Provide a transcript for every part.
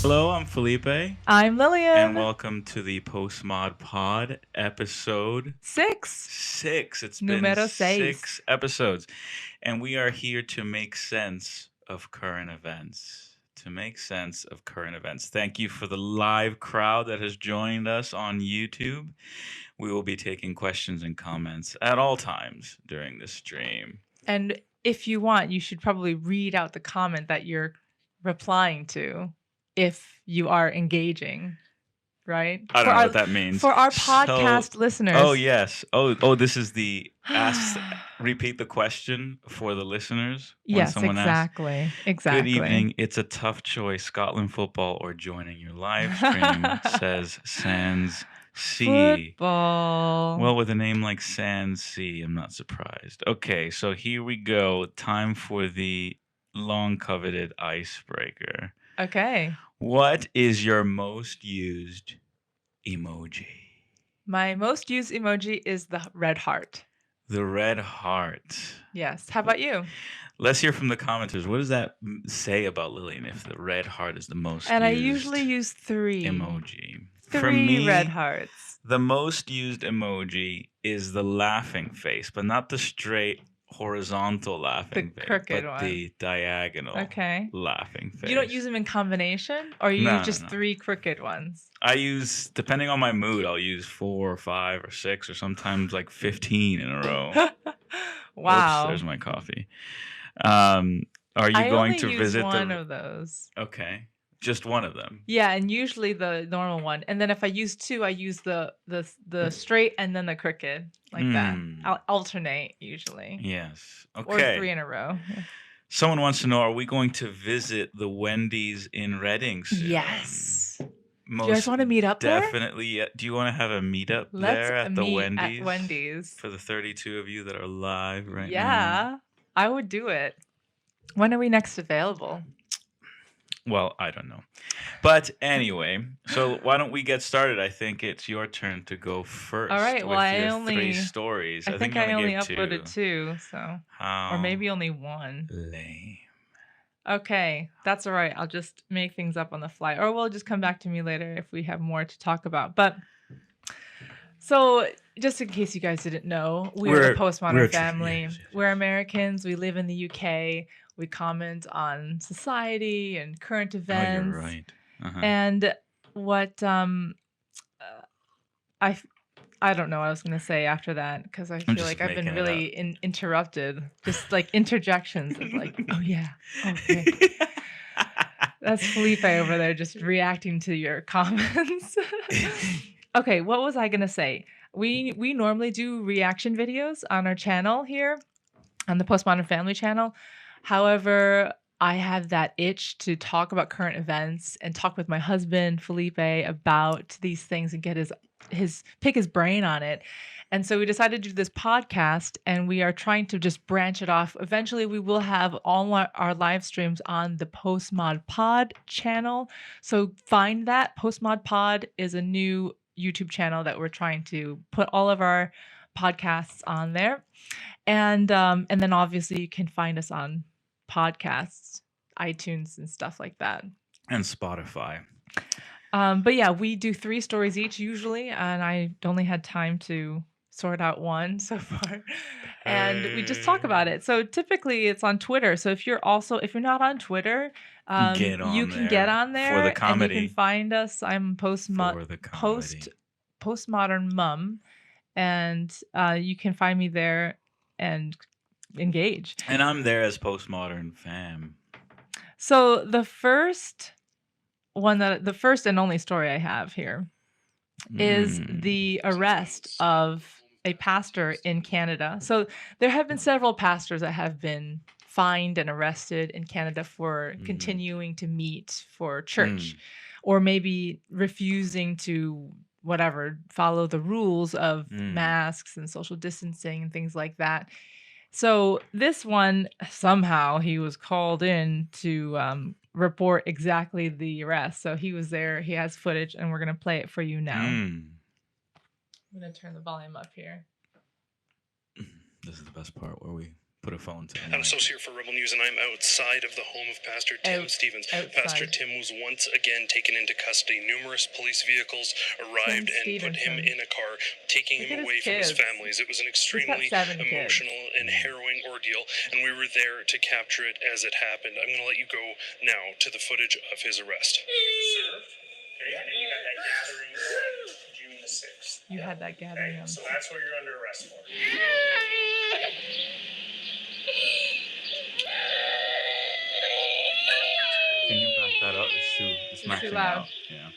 Hello, I'm Felipe, I'm Lillian. and welcome to the Postmod Pod episode 6. 6. It's Numero been seis. 6 episodes, and we are here to make sense of current events. Thank you for the live crowd that has joined us on YouTube. We will be taking questions and comments at all times during this stream. And if you want, you should probably read out the comment that you're replying to if you are engaging, right? I don't know what that means. For our podcast listeners. Oh, yes. Oh, this is the repeat the question for the listeners when Yes, someone asks. exactly. Good evening. It's a tough choice, Scotland football or joining your live stream, says Sans C. Football. Well, with a name like Sans C, I'm not surprised. Okay, so here we go. Time for the long coveted icebreaker. Okay. What is your most used emoji? My most used emoji is the red heart. The red heart. Yes. How about you? Let's hear from the commenters. What does that say about Lillian if the red heart is the most And used I usually use 3 emoji? 3 For me, red hearts. The most used emoji is the laughing face, but not the straight horizontal laughing face, crooked but one. the diagonal laughing face. You don't use them in combination, or you use just No. 3 crooked ones? I use, depending on my mood, I'll use 4 or 5 or 6 or sometimes like 15 in a row. Wow. Oops, there's my coffee. Are you going to visit one of those? Okay. Just one of them. Yeah, and usually the normal one. And then if I use 2, I use the straight and then the crooked, like that. I'll alternate usually. Yes. Okay. Or 3 in a row. Someone wants to know, are we going to visit the Wendy's in Reading soon? Yes. Do you guys want to meet up there? Definitely. Do you want to have a meetup there at the Wendy's? At Wendy's. For the 32 of you that are live right now. Yeah, I would do it. When are we next available? Well, I don't know. But anyway, so why don't we get started? I think it's your turn to go first. All right. Well, I only 3 stories. I think I only uploaded 2, so or maybe only 1. Lame. Okay, that's all right. I'll just make things up on the fly, or we'll just come back to me later if we have more to talk about. But so, just in case you guys didn't know, we're the Postmodern family. Yes. We're Americans. We live in the UK. We comment on society and current events. Oh, you're right. And what I don't know what I was going to say after that, because I feel like I've been really interrupted. Just like interjections of like, oh yeah, okay. That's Felipe over there just reacting to your comments. Okay, what was I going to say? We normally do reaction videos on our channel here, on the Postmodern Family channel. However, I have that itch to talk about current events and talk with my husband, Felipe, about these things and get pick his brain on it. And so we decided to do this podcast, and we are trying to just branch it off. Eventually, we will have all our live streams on the Postmod Pod channel. So find that. Postmod Pod is a new YouTube channel that we're trying to put all of our podcasts on there. And then obviously you can find us on podcasts, iTunes and stuff like that. And Spotify. But yeah, we do 3 stories each usually, and I only had time to sort out 1 so far. And we just talk about it. So typically it's on Twitter. So if you're not on Twitter, you can get on there for the comedy. And you can find us. I'm Postmodern Mum, and you can find me there and engage. And I'm there as Postmodern Fam. So the first and only story I have here is the arrest of a pastor in Canada. So there have been several pastors that have been fined and arrested in Canada for continuing to meet for church, or maybe refusing to follow the rules of masks and social distancing and things like that. So this one, somehow he was called in to report exactly the arrest. So he was there. He has footage, and we're going to play it for you now. I'm going to turn the volume up here. This is the best part where we put a phone to the I'm mic. associate for Rebel News, and I'm outside of the home of Pastor Tim Stevens. Pastor Tim was once again taken into custody. Numerous police vehicles arrived and put him in a car, taking him away from his families. It was an extremely emotional and harrowing ordeal, and we were there to capture it as it happened. I'm going to let you go now to the footage of his arrest. Served. Okay, and then you got that gathering on June the 6th. You had that gathering. Okay, so that's what you're under arrest for. Can you back that up? It's maxing out. Yeah.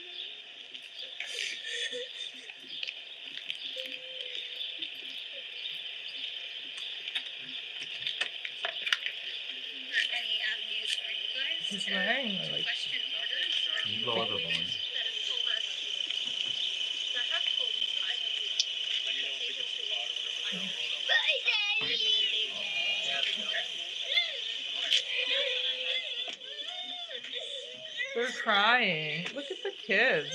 Any avenues for you guys? He's wearing like. Question orders. Can you lower the volume? That have told us. That have told you guys. Let me know if it gets too hot or whatever. Bye, Daddy. They're crying. Look at the kids.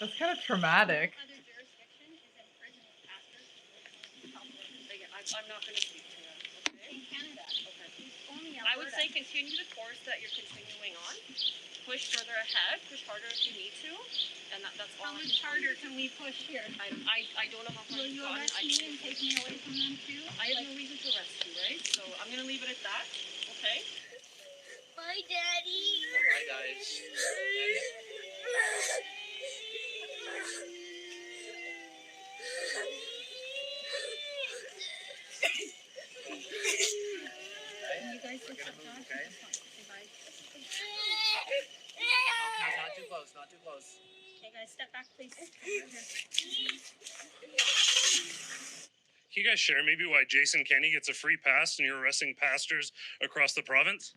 That's kind of traumatic. Other jurisdiction is in prison with pastors. I'm not going to speak to that, okay? In Canada. Okay. Only I would say Alberta. continue the course that you're continuing on. Push further ahead, push harder if you need to, and that's all. How much harder can we push here? I don't know how far Will you've you gotten. arrest me and take me away from them too? I have no reason to arrest you, right? So I'm going to leave it at that, okay? Bye, Daddy. Hi, guys. Can you guys just talk? Okay. Say bye. Not too close, not too close. Okay, guys, step back, please. Can you guys share maybe why Jason Kenney gets a free pass and you're arresting pastors across the province?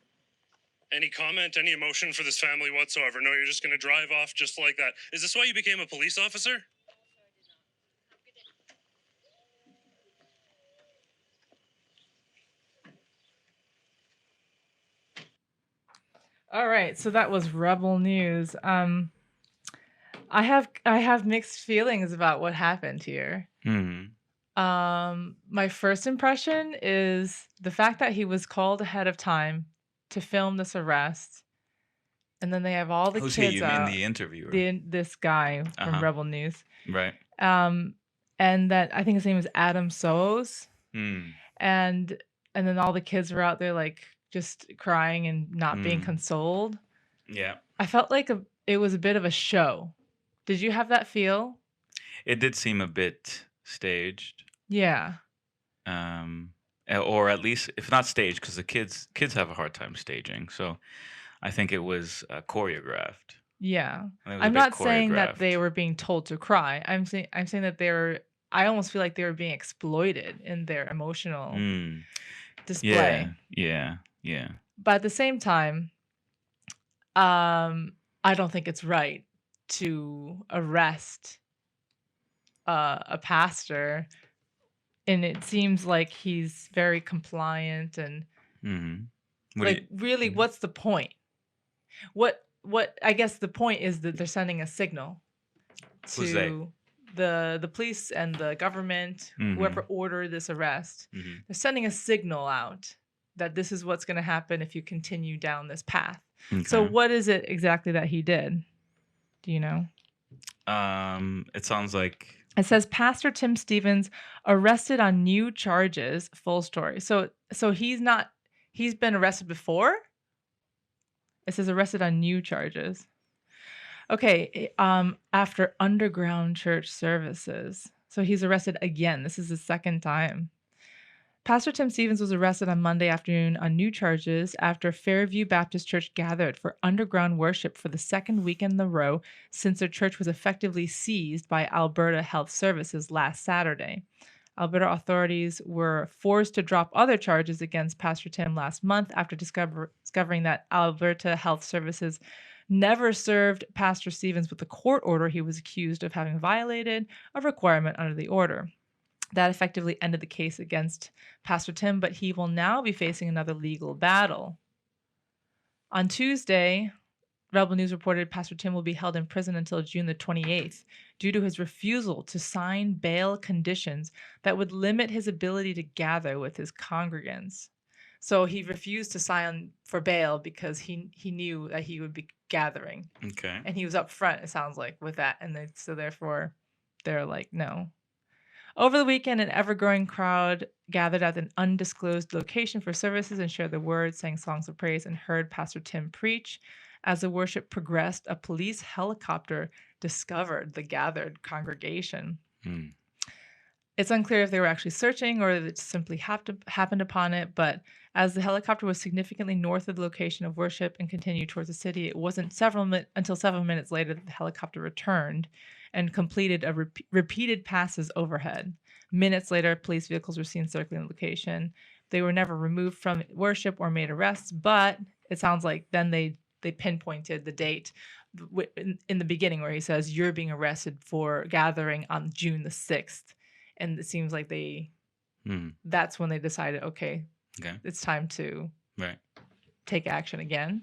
Any comment, any emotion for this family whatsoever? No, you're just going to drive off just like that. Is this why you became a police officer? All right, so that was Rebel News. I have mixed feelings about what happened here. My first impression is the fact that he was called ahead of time to film this arrest, and then they have all the Who's kids he? You out. mean the interviewer? This guy from Uh-huh. Rebel News, Right. and that I think his name is Adam Soos, Hmm. and then all the kids were out there like just crying and not being consoled. Yeah. I felt like it was a bit of a show. Did you have that feel? It did seem a bit staged. Yeah. Or at least, if not staged, because the kids have a hard time staging. So I think it was choreographed. Yeah. I think it was a I'm bit not saying that they choreographed. were being told to cry. I'm saying that I almost feel like they were being exploited in their emotional Mm. display. Yeah. But at the same time, I don't think it's right to arrest a pastor, and it seems like he's very compliant and Mm-hmm. like really, what's the point? What I guess the point is that they're sending a signal Who's they? to the police and the government, whoever ordered this arrest. Mm-hmm. They're sending a signal out that this is what's going to happen if you continue down this path. So Okay. what is it exactly that he did? Do you know? It sounds like It says Pastor Tim Stevens arrested on new charges. Full story. So he's been arrested before? It says arrested on new charges. Okay, after underground church services. So he's arrested again. This is the second time. Pastor Tim Stevens was arrested on Monday afternoon on new charges after Fairview Baptist Church gathered for underground worship for the second weekend in a row since their church was effectively seized by Alberta Health Services last Saturday. Alberta authorities were forced to drop other charges against Pastor Tim last month after discovering that Alberta Health Services never served Pastor Stevens with the court order he was accused of having violated a requirement under the order. That effectively ended the case against Pastor Tim, but he will now be facing another legal battle. On Tuesday, Rebel News reported Pastor Tim will be held in prison until June the 28th due to his refusal to sign bail conditions that would limit his ability to gather with his congregants. So he refused to sign for bail because he knew that he would be gathering. Okay. And he was up front, it sounds like, with that. And so therefore, they're like, no. Over the weekend, an ever-growing crowd gathered at an undisclosed location for services and shared the word, sang songs of praise, and heard Pastor Tim preach. As the worship progressed, a police helicopter discovered the gathered congregation. It's unclear if they were actually searching or it simply happened upon it, but as the helicopter was significantly north of the location of worship and continued towards the city, it wasn't until several minutes later that the helicopter returned and completed repeated passes overhead. Minutes later, police vehicles were seen circling the location. They were never removed from worship or made arrests, but it sounds like then they pinpointed the date in the beginning where he says, you're being arrested for gathering on June the 6th. And it seems like that's when they decided, okay, it's time to take action again.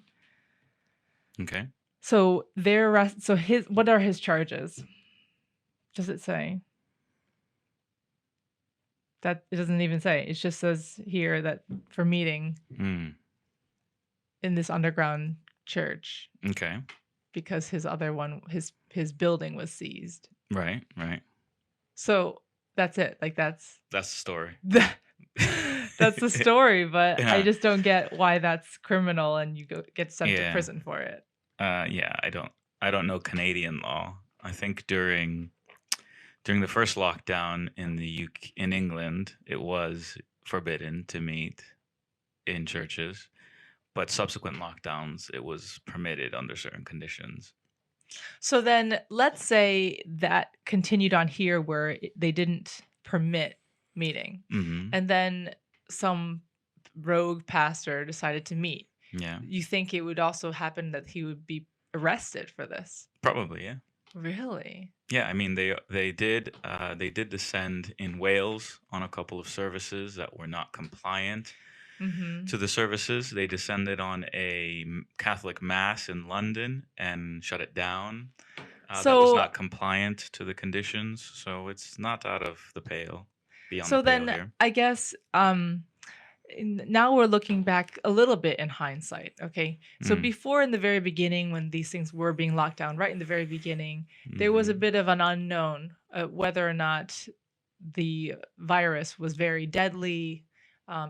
Okay. So what are his charges? Does it say? That it doesn't even say. It just says here that for meeting in this underground church. Okay. Because his other one, his building was seized. Right. So that's it. Like that's the story. That's the story, but Yeah. I just don't get why that's criminal and you get sent to prison for it. Yeah, I don't know Canadian law. I think during the first lockdown in England, it was forbidden to meet in churches, but subsequent lockdowns, it was permitted under certain conditions. So then let's say that continued on here where they didn't permit meeting. And then some rogue pastor decided to meet. Yeah. You think it would also happen that he would be arrested for this? Probably, yeah. Really? Yeah, I mean they did descend in Wales on a couple of services that were not compliant to the services. They descended on a Catholic mass in London and shut it down. That was not compliant to the conditions, so it's not out of the pale. So then here. I guess now we're looking back a little bit in hindsight, okay? So before in the very beginning when these things were being locked down, right in the very beginning, there was a bit of an unknown whether or not the virus was very deadly,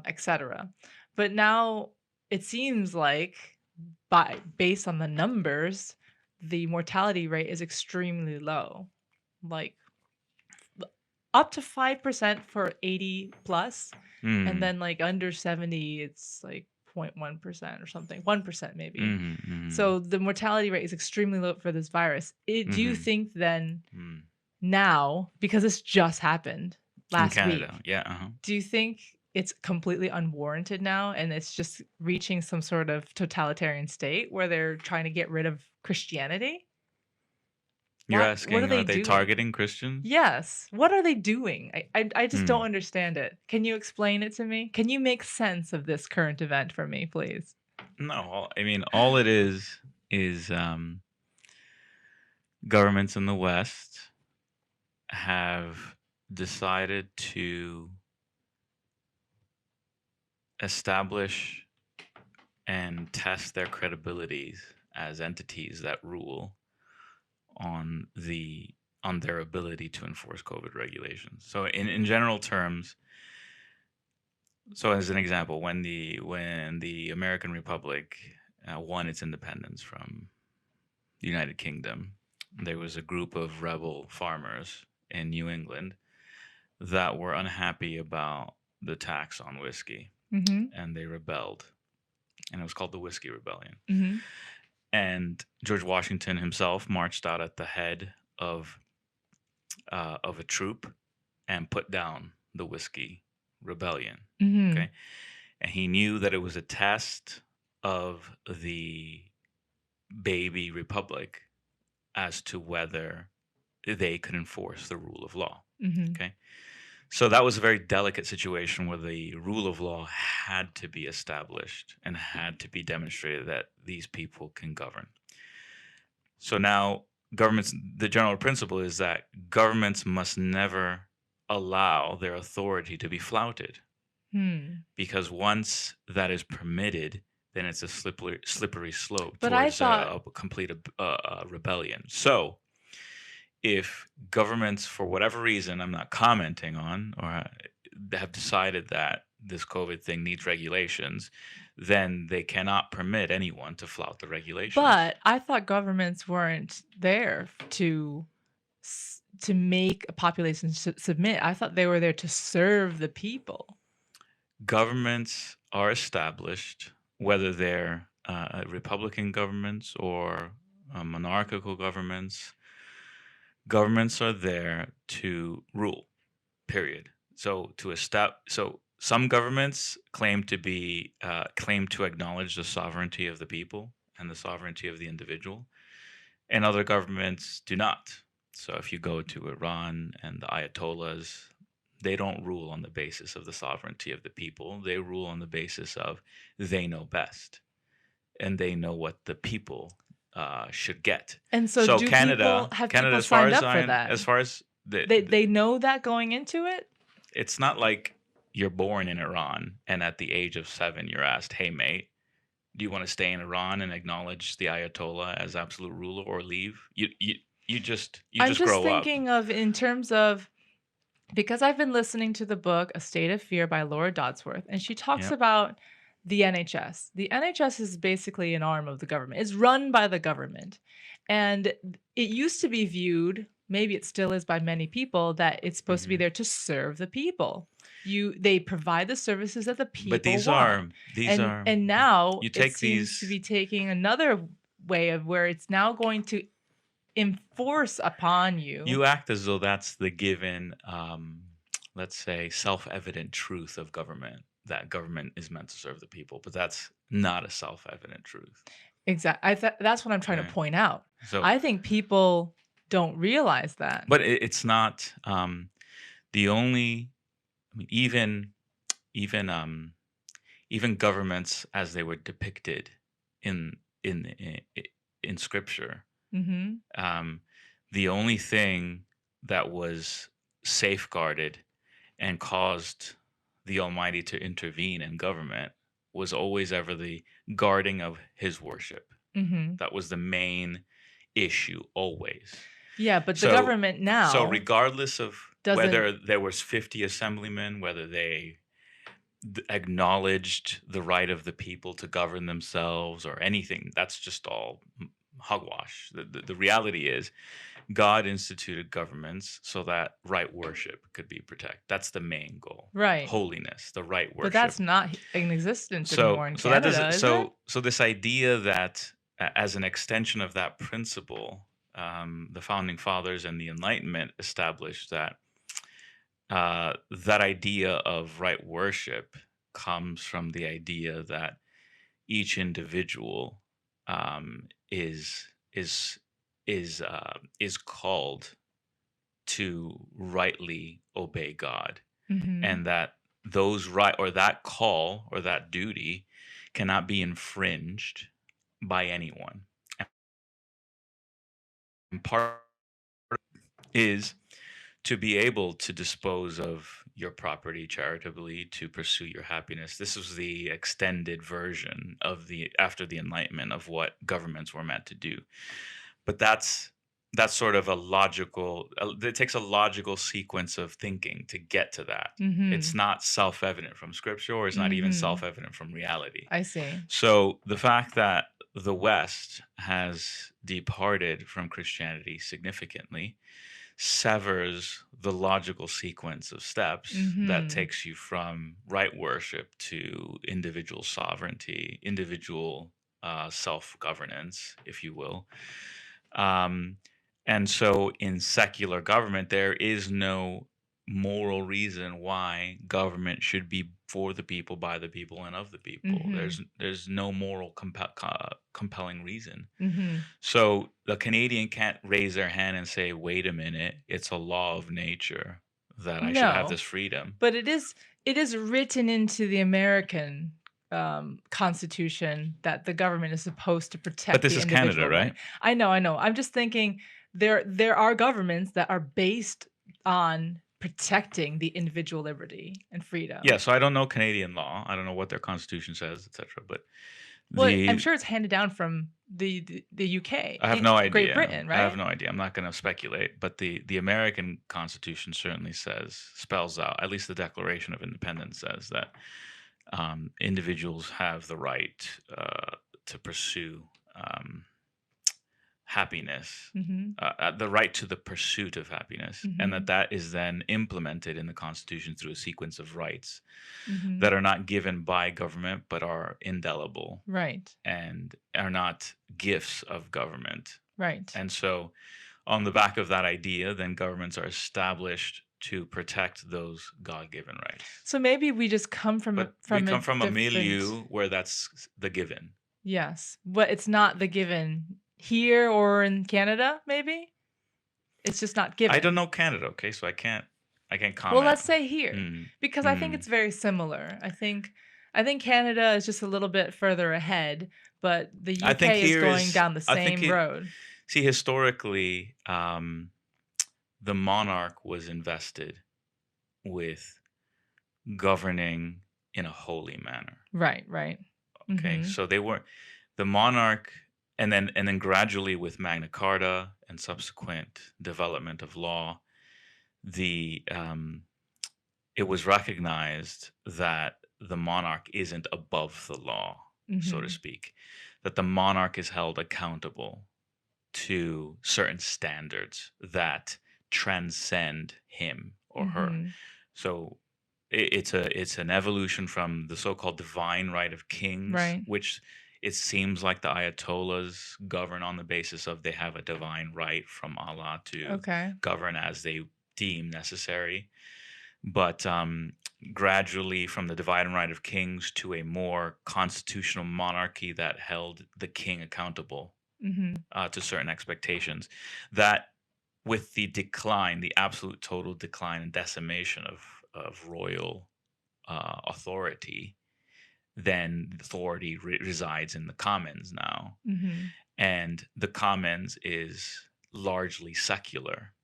etc. But now it seems like based on the numbers, the mortality rate is extremely low. Like up to 5% for 80 plus, and then like under 70, it's like 0.1% or something, 1% maybe. So the mortality rate is extremely low for this virus. Do you think then now, because this just happened last week, do you think it's completely unwarranted now and it's just reaching some sort of totalitarian state where they're trying to get rid of Christianity? You're asking, are they targeting Christians? Yes. What are they doing? I just don't understand it. Can you explain it to me? Can you make sense of this current event for me, please? No, I mean, all it is governments in the West have decided to establish and test their credibilities as entities that rule on their ability to enforce COVID regulations. So in general terms, so as an example, when the American Republic won its independence from the United Kingdom, there was a group of rebel farmers in New England that were unhappy about the tax on whiskey, and they rebelled, and it was called the Whiskey Rebellion. And George Washington himself marched out at the head of a troop and put down the Whiskey Rebellion. Okay, and he knew that it was a test of the baby republic as to whether they could enforce the rule of law. Okay, so that was a very delicate situation where the rule of law had to be established and had to be demonstrated that these people can govern. So now the general principle is that governments must never allow their authority to be flouted, because once that is permitted, then it's a slippery slope But I towards thought a complete rebellion. So if governments, for whatever reason I'm not commenting on, or have decided that this COVID thing needs regulations, then they cannot permit anyone to flout the regulations. But I thought governments weren't there to make a population submit. I thought they were there to serve the people. Governments are established, whether they're Republican governments or monarchical governments. Governments are there to rule, period. So some governments claim to acknowledge the sovereignty of the people and the sovereignty of the individual, and other governments do not. So if you go to Iran and the Ayatollahs, they don't rule on the basis of the sovereignty of the people. They rule on the basis of they know best, and they know what the people should get. And so do Canada, people as far signed as up for that? as far as they know that going into it? It's not like you're born in Iran and at the age of 7 you're asked, "Hey mate, do you want to stay in Iran and acknowledge the Ayatollah as absolute ruler, or leave?" You just grow up. I'm just thinking of in terms of, because I've been listening to the book A State of Fear by Laura Dodsworth, and she talks about the NHS. The NHS is basically an arm of the government. It's run by the government. And it used to be viewed, maybe it still is by many people, that it's supposed to be there to serve the people. They provide the services that the people But these want. are And now you take it seems to be taking another way of where it's now going to enforce upon you. You act as though that's the given, let's say, self-evident truth of government, that government is meant to serve the people, but that's not a self-evident truth. Exactly. That's what I'm trying to point out. So I think people don't realize that. But it's not the only. I mean, even governments as they were depicted in Scripture. The only thing that was safeguarded and caused the Almighty to intervene in government was always ever the guarding of His worship. That was the main issue always. Yeah, but the government now. So regardless of whether there was 50 assemblymen, whether they acknowledged the right of the people to govern themselves or anything, that's just all hogwash. The reality is God instituted governments so that right worship could be protected. That's the main goal. Right. Holiness, the right worship. But that's not in existence anymore in Canada, so this idea that as an extension of that principle, the Founding Fathers and the Enlightenment established that that idea of right worship comes from the idea that each individual is called to rightly obey God, and that that call or that duty cannot be infringed by anyone. And part is to be able to dispose of your property charitably to pursue your happiness. This was the extended version of after the Enlightenment of what governments were meant to do. But that's sort of it takes a logical sequence of thinking to get to that. It's not self-evident from Scripture, or it's not even self-evident from reality. I see. So the fact that the West has departed from Christianity significantly severs the logical sequence of steps that takes you from right worship to individual sovereignty, individual self-governance, if you will. And so in secular government, there is no moral reason why government should be for the people, by the people, and of the people. There's no moral compelling reason. So the Canadian can't raise their hand and say, wait a minute, it's a law of nature that I should have this freedom. But it is written into the American constitution that the government is supposed to protect. But this is Canada, right? I know. I'm just thinking there are governments that are based on protecting the individual liberty and freedom. Yeah, so I don't know Canadian law. I don't know what their constitution says, etc. But I'm sure it's handed down from the UK. I have no idea. Great Britain, right? I have no idea. I'm not going to speculate. But the American Constitution certainly spells out, at least the Declaration of Independence says that individuals have the right to pursue happiness, the right to the pursuit of happiness, and that is then implemented in the Constitution through a sequence of rights that are not given by government but are indelible, right, and are not gifts of government, right. And so on the back of that idea, then governments are established to protect those God-given rights. So maybe we just come from a milieu where that's the given. Yes, but it's not the given here or in Canada. Maybe it's just not given. I don't know Canada, okay, so I can't comment. Well, let's say here because I think it's very similar. I think Canada is just a little bit further ahead, but the UK is going down the same road. See, historically, the monarch was invested with governing in a holy manner. Right, right. Okay, so they weren't the monarch, and then gradually with Magna Carta and subsequent development of law, it was recognized that the monarch isn't above the law, so to speak, that the monarch is held accountable to certain standards that transcend him or her. So it's an evolution from the so-called divine right of kings, right, which it seems like the Ayatollahs govern on the basis of they have a divine right from Allah to govern as they deem necessary. But gradually from the divine right of kings to a more constitutional monarchy that held the king accountable to certain expectations, that with the decline, the absolute total decline and decimation of royal authority, then authority resides in the commons now. And the commons is largely secular.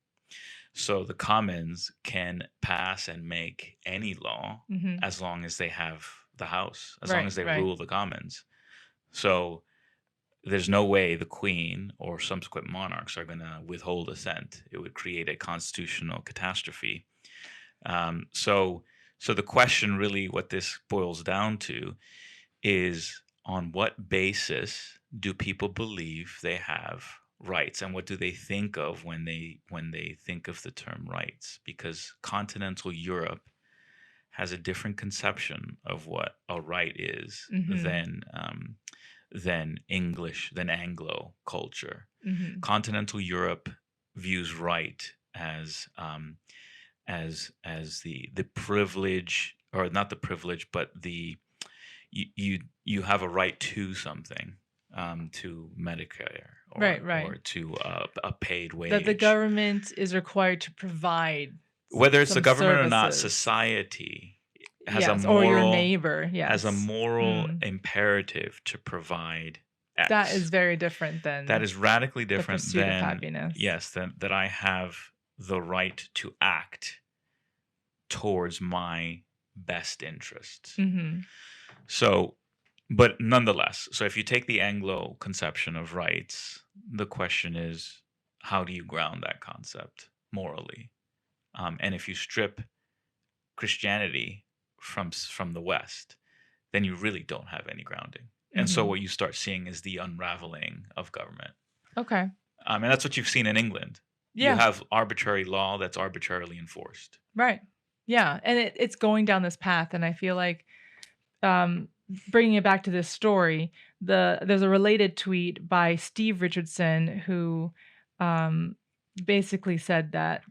So the commons can pass and make any law as long as they have the house, as long as they rule the commons. So there's no way the queen or subsequent monarchs are going to withhold assent. It would create a constitutional catastrophe. So the question really, what this boils down to, is on what basis do people believe they have rights, and what do they think of when they think of the term rights? Because continental Europe has a different conception of what a right is than Anglo culture. Continental Europe views right as the privilege, or not the privilege, but you have a right to something, to Medicare, or to a paid wage that the government is required to provide. Whether it's the government or not, society has a moral, or your neighbor, has a moral imperative to provide X. That is very different than that is radically different the pursuit than of happiness. Yes, that I have the right to act towards my best interests. So, but nonetheless, so if you take the Anglo conception of rights, the question is, how do you ground that concept morally? And if you strip Christianity from the West, then you really don't have any grounding. And so what you start seeing is the unraveling of government. Okay. And that's what you've seen in England. Yeah. You have arbitrary law that's arbitrarily enforced. Right. Yeah. And it's going down this path. And I feel like bringing it back to this story, there's a related tweet by Steve Richardson who basically said that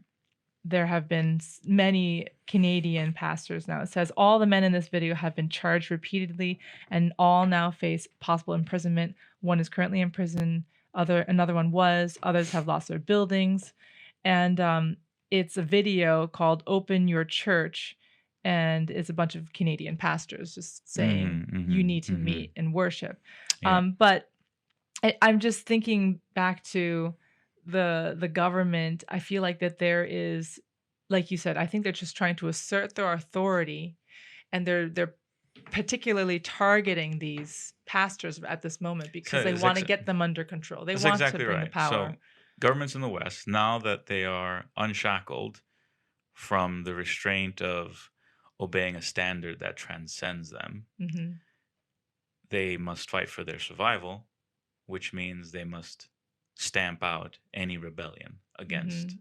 there have been many Canadian pastors now. It says, all the men in this video have been charged repeatedly and all now face possible imprisonment. One is currently in prison. Another one was. Others have lost their buildings. And it's a video called Open Your Church. and it's a bunch of Canadian pastors just saying you need to meet and worship. Yeah. But I'm just thinking back to the government. I feel like that there is, like you said, I think they're just trying to assert their authority, and they're particularly targeting these pastors at this moment because they want to get them under control. They That's want exactly to bring the right. power. So governments in the West, now that they are unshackled from the restraint of obeying a standard that transcends them, hmm they must fight for their survival, which means they must stamp out any rebellion against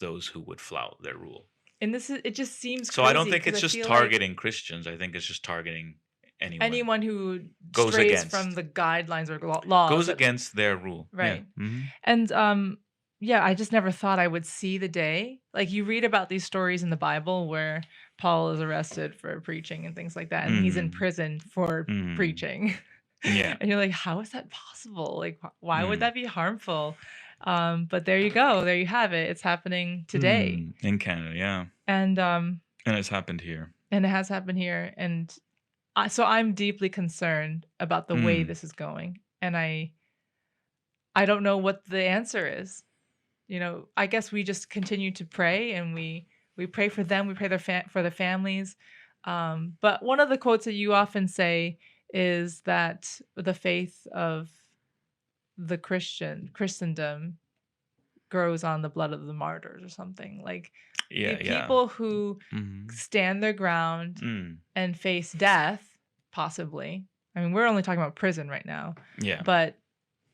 those who would flout their rule. And it just seems so crazy. I don't think it's I just feel targeting Christians. I think it's just targeting anyone who goes strays against from the guidelines or laws. goes against their rule. Right. Yeah. And yeah, I just never thought I would see the day. Like, you read about these stories in the Bible where Paul is arrested for preaching and things like that, and he's in prison for preaching. Yeah. And you're like, how is that possible? Like, why would that be harmful? But there you go. There you have it. It's happening today. In Canada, yeah. And it's happened here. And it has happened here. And so I'm deeply concerned about the way this is going. And I don't know what the answer is. You know, I guess we just continue to pray, and we pray for them. We pray for their families. But one of the quotes that you often say is that the faith of the Christendom grows on the blood of the martyrs, or something. Like, the people who stand their ground and face death, possibly. I mean, we're only talking about prison right now. Yeah. But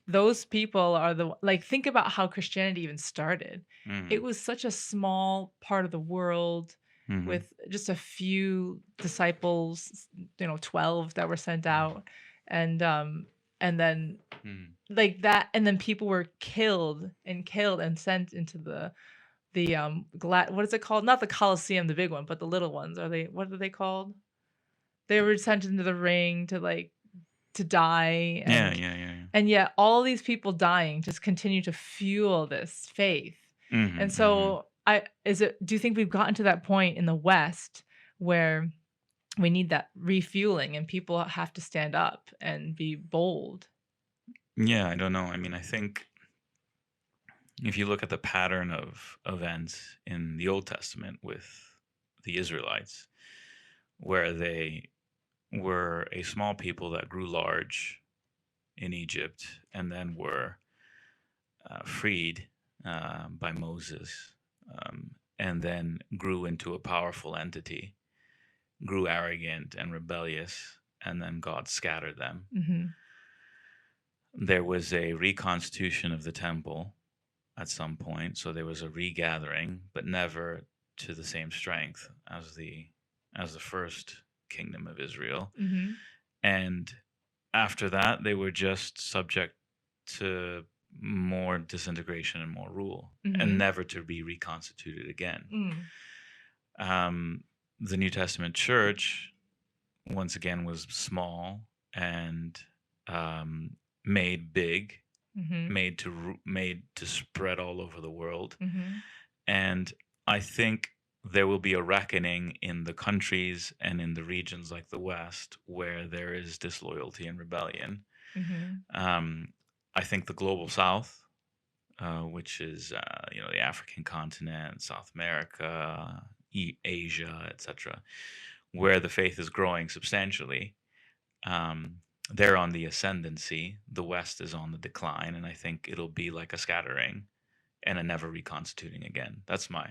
those people are think about how Christianity even started. It was such a small part of the world with just a few disciples, 12 that were sent out. And then like that, and then people were killed and sent into the what is it called? Not the Colosseum, the big one, but the little ones. What are they called? They were sent into the ring to die. And, yeah. And yet all these people dying just continue to fuel this faith. And so do you think we've gotten to that point in the West where we need that refueling and people have to stand up and be bold? Yeah, I don't know. I mean, I think if you look at the pattern of events in the Old Testament with the Israelites, where they were a small people that grew large in Egypt and then were freed by Moses, and then grew into a powerful entity, grew arrogant and rebellious, and then God scattered them. There was a reconstitution of the temple at some point, so there was a regathering, but never to the same strength as the first kingdom of Israel. And after that, they were just subject to more disintegration and more rule, and never to be reconstituted again. The New Testament church, once again, was small and made big, made to spread all over the world. And I think there will be a reckoning in the countries and in the regions like the West where there is disloyalty and rebellion. I think the global South, which is the African continent, South America, Asia, etc., where the faith is growing substantially, they're on the ascendancy. The West is on the decline, and I think it'll be like a scattering and a never reconstituting again. That's my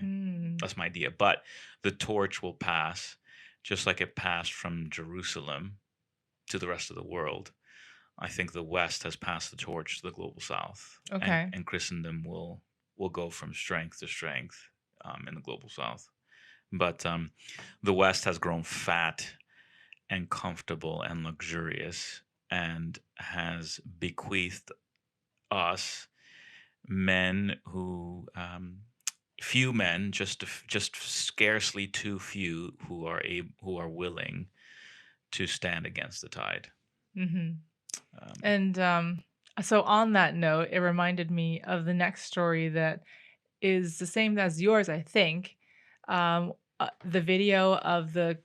idea. But the torch will pass, just like it passed from Jerusalem to the rest of the world. I think the West has passed the torch to the global South. Okay. And Christendom will go from strength to strength in the global South. But the West has grown fat and comfortable and luxurious, and has bequeathed us men who few men, just scarcely too few, who are willing to stand against the tide. And so on that note, it reminded me of the next story that is the same as yours, I think. the video of the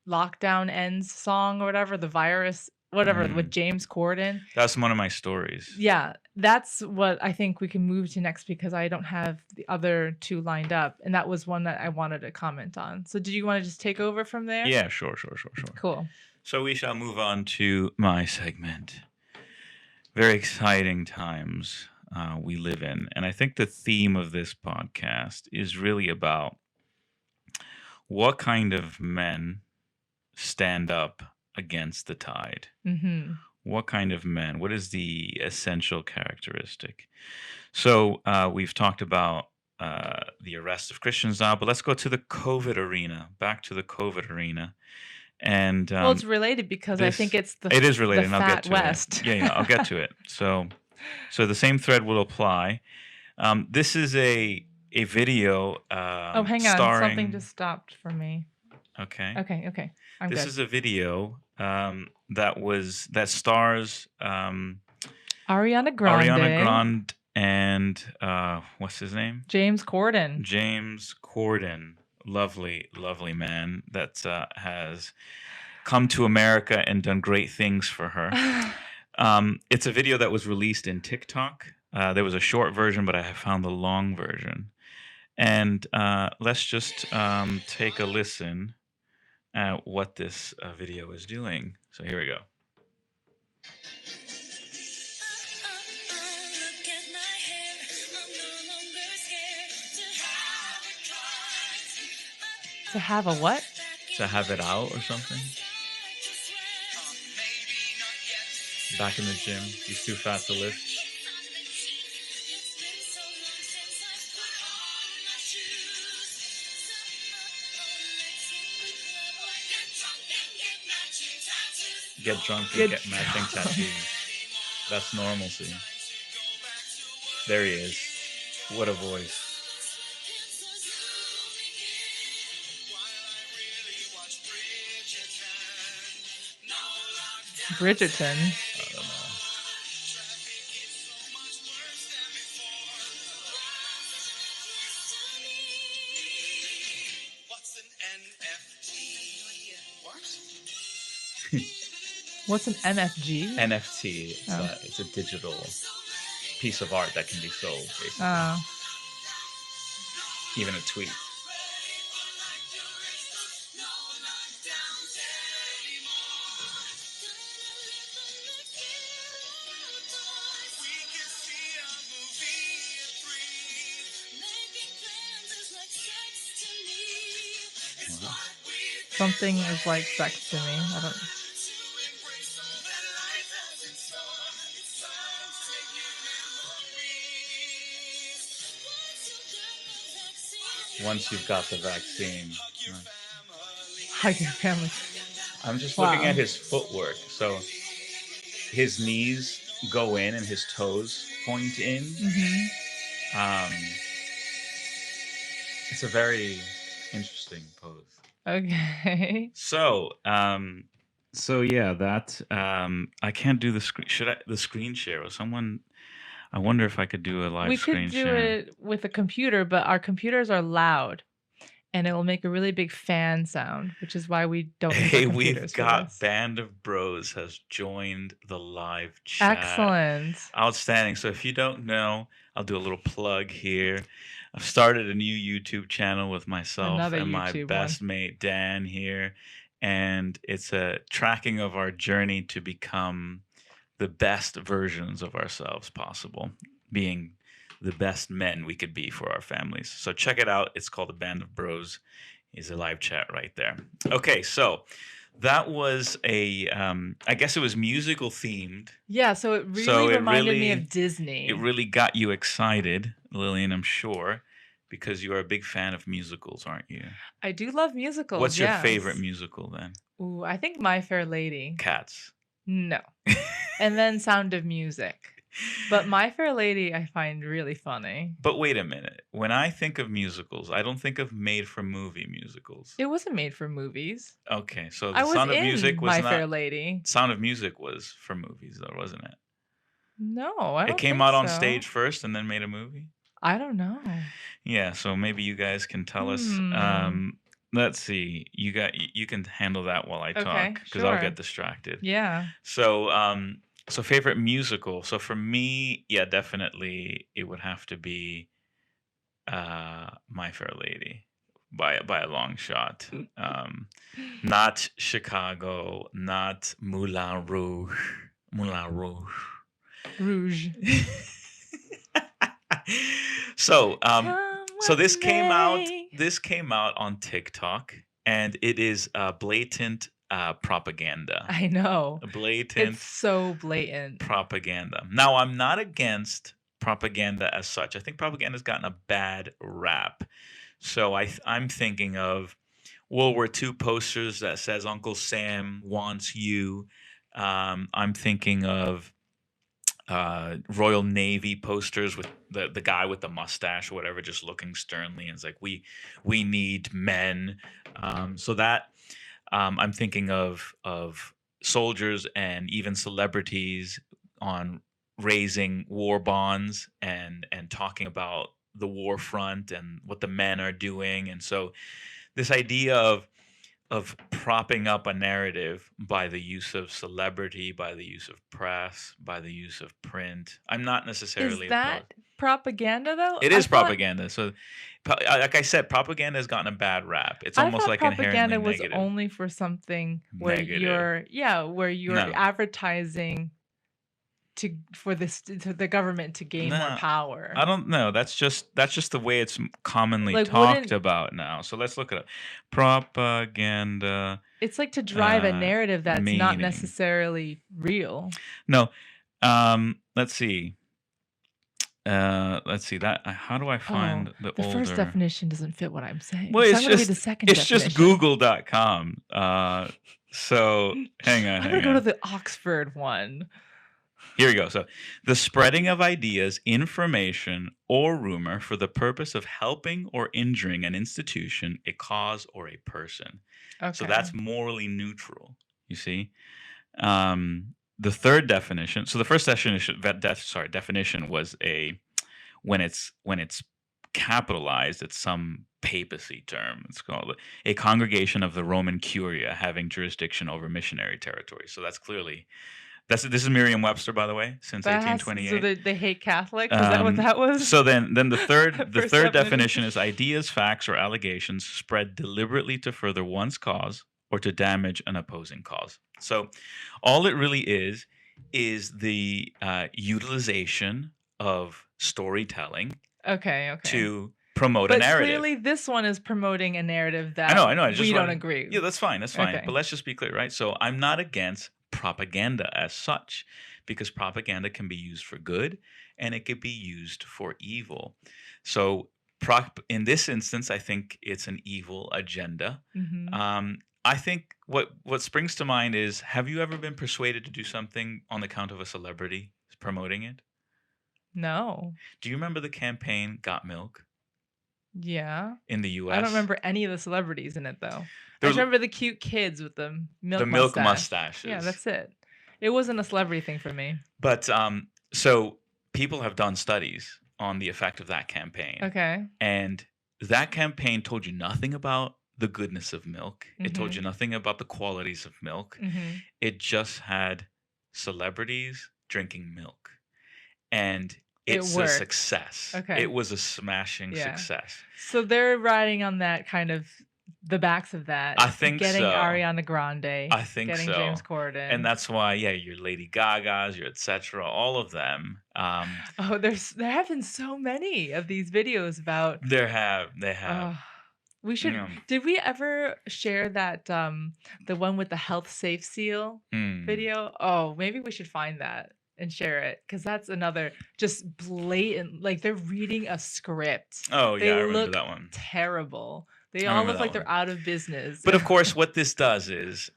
Lockdown Ends song or whatever, the virus, whatever, with James Corden. That's one of my stories. Yeah, that's what I think we can move to next because I don't have the other two lined up. And that was one that I wanted to comment on. So do you want to just take over from there? Yeah, sure. Cool. So we shall move on to my segment. Very exciting times we live in. And I think the theme of this podcast is really about what kind of men stand up against the tide. Mm-hmm. What kind of men? What is the essential characteristic? So we've talked about the arrest of Christians now, but let's go to the COVID arena. Back to the COVID arena. And well, it's related because I think it's it is related, the and I'll get to West. it. Yeah, I'll get to it. So the same thread will apply. This is a video. Oh, hang on, something just stopped for me. Okay. I'm this good. is a video that stars Ariana Grande and what's his name? James Corden. James Corden, lovely man that has come to America and done great things for her. It's a video that was released in TikTok. There was a short version, but I have found the long version. And let's just take a listen at what this video is doing. So here we go. To have a what? To have it out or something? Back in the gym. He's too fat to lift. Get drunk and get matching tattoos. That's normalcy. There he is. What a voice. Bridgerton. I don't know. What's an NFT? What? What's an MFG? NFT. It's a digital piece of art that can be sold, basically. Oh. Even a tweet. Something is like sex to me. I don't. Once you've got the vaccine. Hug your family. I'm just looking at his footwork. So his knees go in and his toes point in. Mm-hmm. It's a very interesting pose. Okay. So yeah, that I can't do the screen. The screen share or someone? I wonder if I could do a live screen share. We could do it with a computer, but our computers are loud, and it will make a really big fan sound, which is why we don't. Hey, we've got Band of Bros has joined the live chat. Excellent. Outstanding. So if you don't know, I'll do a little plug here. I've started a new YouTube channel with myself and my best mate Dan here, and it's a tracking of our journey to become the best versions of ourselves possible, being the best men we could be for our families. So check it out. It's called the Band of Bros. Is a live chat right there. Okay, so that was I guess it was musical themed. Yeah, so it really reminded me of Disney. It really got you excited, Lillian, I'm sure, because you are a big fan of musicals, aren't you? I do love musicals. What's your favorite musical then? Ooh, I think My Fair Lady. Cats. No. And then Sound of Music. But My Fair Lady I find really funny. But wait a minute. When I think of musicals, I don't think of made-for-movie musicals. It wasn't made for movies. Okay, so the Sound of Music was My not... Fair Lady. Sound of Music was for movies, though, wasn't it? No, I don't It came think out on so. stage first and then made a movie? I don't know. Yeah, so maybe you guys can tell us. let's see. You can handle that while I Okay, talk because I'll sure. get distracted. Yeah. So, so favorite musical. So for me, yeah, definitely it would have to be My Fair Lady by a long shot. Not Chicago, not Moulin Rouge. Moulin Rouge. Rouge. So, Come so what may. this came out on TikTok, and it is blatant propaganda. I know. Blatant It's so blatant. propaganda. Now, I'm not against propaganda as such. I think propaganda's gotten a bad rap. So I'm thinking of World War II posters that says Uncle Sam wants you. I'm thinking of Royal Navy posters with the guy with the mustache or whatever, just looking sternly, and it's like we need men. So that I'm thinking of soldiers and even celebrities on raising war bonds and talking about the war front and what the men are doing. And so this idea of propping up a narrative by the use of celebrity, by the use of press, by the use of print. I'm not necessarily Is that opposed. propaganda though? It I is thought propaganda. So, like I said, propaganda has gotten a bad rap. It's I almost thought like inherently propaganda was negative. only for something where Negative. where you're No. advertising for the government to gain more No, power. I don't know. That's just the way it's commonly Like, talked wouldn't about now. So let's look it up. Propaganda it's like to drive a narrative that's not meaning. necessarily real. No. Let's see. Let's see that. How do I find the The older? first definition doesn't fit what I'm saying. Well, So it's I'm gonna read just the second it's just definition. Google.com. So hang on. I'm gonna go to the Oxford one. Here we go. So, the spreading of ideas, information, or rumor for the purpose of helping or injuring an institution, a cause, or a person. Okay. So that's morally neutral. You see. The third definition. So the first definition was when it's capitalized. It's some papacy term. It's called a congregation of the Roman Curia having jurisdiction over missionary territory. So that's clearly. This is Merriam-Webster, by the way, since 1828. So they hate Catholics? Is that what that was? So then the third First definition definition. is ideas, facts, or allegations spread deliberately to further one's cause or to damage an opposing cause. So all it really is the utilization of storytelling Okay. to promote a narrative. But clearly this one is promoting a narrative that I know. we don't agree. Yeah, that's fine. Okay. But let's just be clear, right? So I'm not against propaganda as such, because propaganda can be used for good and it could be used for evil. So in this instance, I think it's an evil agenda. Mm-hmm. I think what springs to mind is, have you ever been persuaded to do something on the account of a celebrity promoting it? No. Do you remember the campaign Got Milk? Yeah. In the U.S.? I don't remember any of the celebrities in it though. I There just was- remember the cute kids with the milk milk mustache. mustaches. Yeah, that's it. It wasn't a celebrity thing for me. But so people have done studies on the effect of that campaign. Okay. And that campaign told you nothing about the goodness of milk. It told Mhm. you nothing about the qualities of milk. Mm-hmm. It just had celebrities drinking milk. And it's a worked. success. Okay. It was a smashing Yeah. success. So they're riding on that kind of the backs of that. I think getting so. Ariana Grande. I think getting so. James Corden. And that's why, your Lady Gagas, your etc., all of them. There have been so many of these videos about. They have. We should. Yeah. Did we ever share that the one with the health safe seal video? Oh, maybe we should find that and share it, because that's another just blatant. Like, they're reading a script. Oh yeah, They I remember look that one. Terrible. They I all remember look that like they're one. out of business. But of course, what this does is,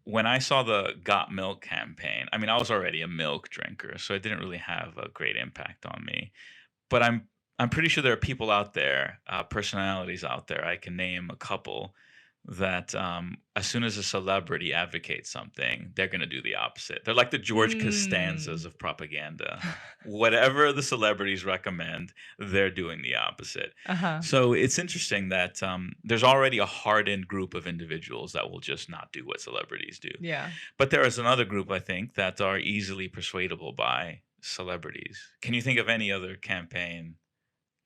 when I saw the Got Milk campaign, I mean, I was already a milk drinker, so it didn't really have a great impact on me. But I'm pretty sure there are people out there, personalities out there. I can name a couple that as soon as a celebrity advocates something, they're going to do the opposite. They're like the George Costanzas of propaganda. Whatever the celebrities recommend, they're doing the opposite. So it's interesting that there's already a hardened group of individuals that will just not do what celebrities do. Yeah. But there is another group, I think, that are easily persuadable by celebrities. Can you think of any other campaign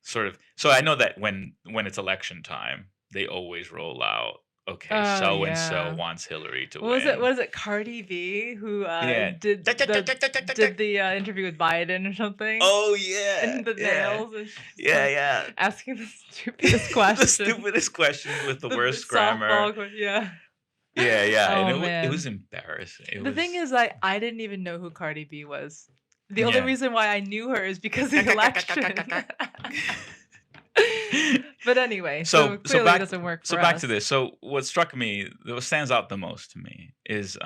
sort of? So I know that when it's election time, they always roll out, okay, so and so wants Hillary to win. What is it? Cardi B who did the interview with Biden or something? Oh yeah, and the nails. And yeah. Asking the stupidest question. The stupidest question with the worst grammar. Yeah. Yeah. And it was embarrassing. The thing is, I didn't even know who Cardi B was. The only reason why I knew her is because of the election. But anyway, so clearly it doesn't work for us. So back to this. So what struck me, what stands out the most to me, is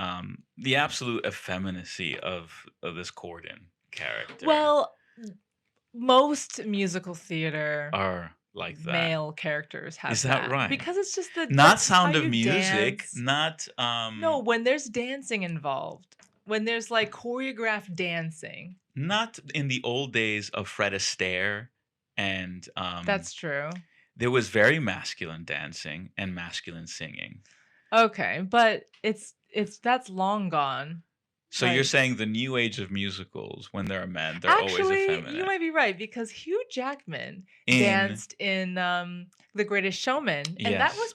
the absolute effeminacy of this Corden character. Well, most musical theater are like that. Male characters have Is that right? Because it's just not Sound of Music, dance. not No, when there's dancing involved, when there's like choreographed dancing. Not in the old days of Fred Astaire and That's true. There was very masculine dancing and masculine singing. Okay, but that's long gone. So you're saying the new age of musicals, when there are men, they're always effeminate. Actually, you might be right, because Hugh Jackman danced in The Greatest Showman, and that was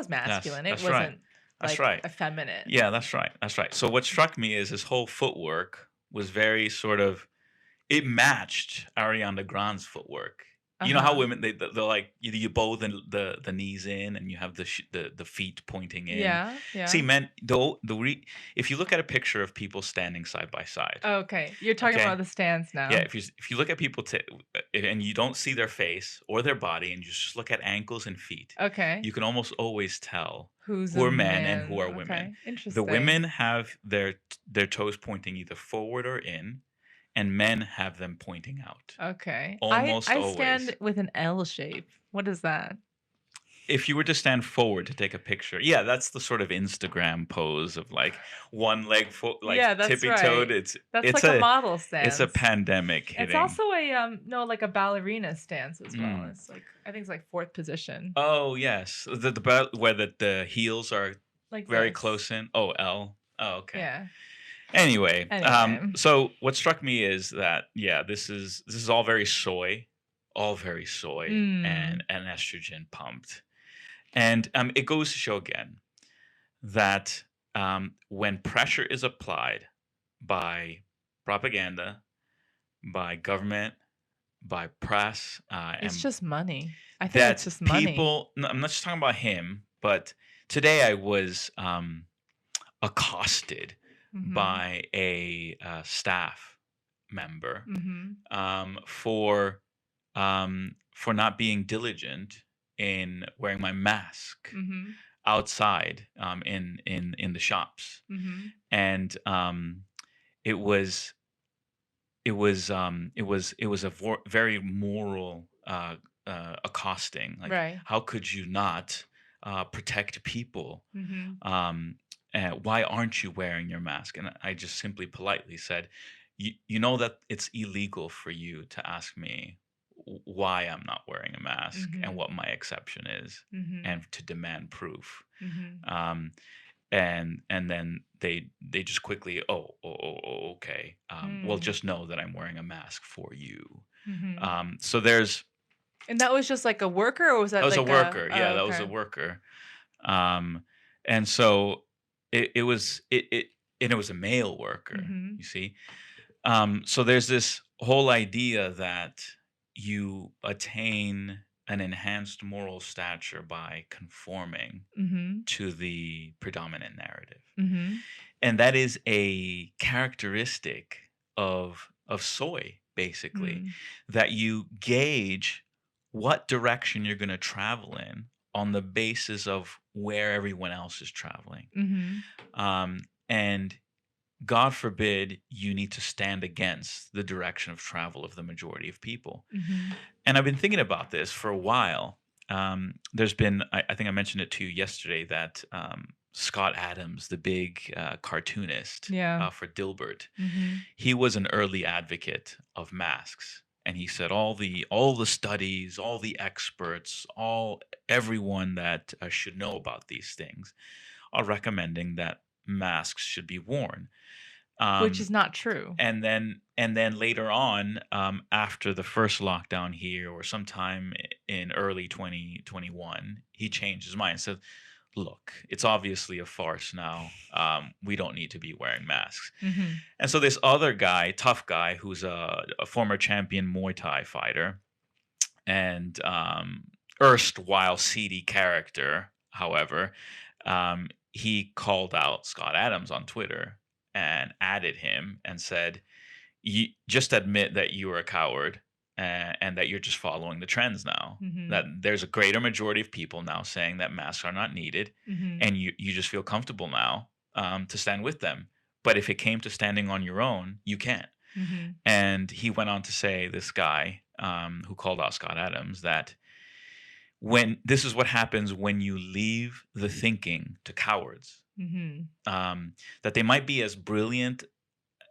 masculine. Yes, it wasn't effeminate. Yeah, that's right. So what struck me is his whole footwork was very sort of, it matched Ariana Grande's footwork. You know how women they're like you bow the knees in and you have the feet pointing in. Yeah. See, men, if you look at a picture of people standing side by side. Okay, you're talking about the stance now. Yeah, if you look at people and you don't see their face or their body and you just look at ankles and feet. Okay. You can almost always tell who are men and who are women. Interesting. The women have their toes pointing either forward or in. And men have them pointing out. Okay. Almost I always. stand with an L shape. What is that? If you were to stand forward to take a picture, that's the sort of Instagram pose of like one leg tippy-toed. That's like a model stance. It's a pandemic hitting. It's also like a ballerina stance as well. It's like, I think it's like fourth position. Oh yes, where the heels are like very close in. Oh, L. Oh, okay. Yeah. Anyway, so what struck me is that this is all very soy and estrogen pumped, and it goes to show again that when pressure is applied by propaganda, by government, by press, it's just money. I think it's just money. I'm not just talking about him, but today I was accosted by a staff member for not being diligent in wearing my mask outside in the shops, and it was a very moral accosting. Like, how could you not protect people? Why aren't you wearing your mask? And I just simply politely said, you know that it's illegal for you to ask me why I'm not wearing a mask and what my exception is, and to demand proof. And then they just quickly, okay. Well, just know that I'm wearing a mask for you. So there's. And that was just like a worker, or was that? That was like a worker. That was a worker. And so. It was a male worker, you see. So there's this whole idea that you attain an enhanced moral stature by conforming to the predominant narrative, and that is a characteristic of soy, basically, that you gauge what direction you're going to travel in on the basis of where everyone else is traveling. And God forbid you need to stand against the direction of travel of the majority of people. And I've been thinking about this for a while. there's been, I think I mentioned it to you yesterday, that Scott Adams, the big cartoonist Yeah. for Dilbert, Mm-hmm. he was an early advocate of masks. And he said all the studies, all the experts, everyone that should know about these things are recommending that masks should be worn. Which Um, is not true. and then later on, after the first lockdown here, or sometime in early 2021, he changed his mind and said, look, it's obviously a farce now. We don't need to be wearing masks. Mm-hmm. And so this other guy, tough guy, who's a former champion Muay Thai fighter and erstwhile seedy character, however, he called out Scott Adams on Twitter and added him and said, you just admit that you are a coward, and that you're just following the trends now. Mm-hmm. That there's a greater majority of people now saying that masks are not needed, Mm-hmm. and you just feel comfortable now to stand with them. But if it came to standing on your own, you can't. Mm-hmm. And he went on to say, this guy who called out Scott Adams, that when this is what happens when you leave the thinking to cowards, Mm-hmm. that they might be as brilliant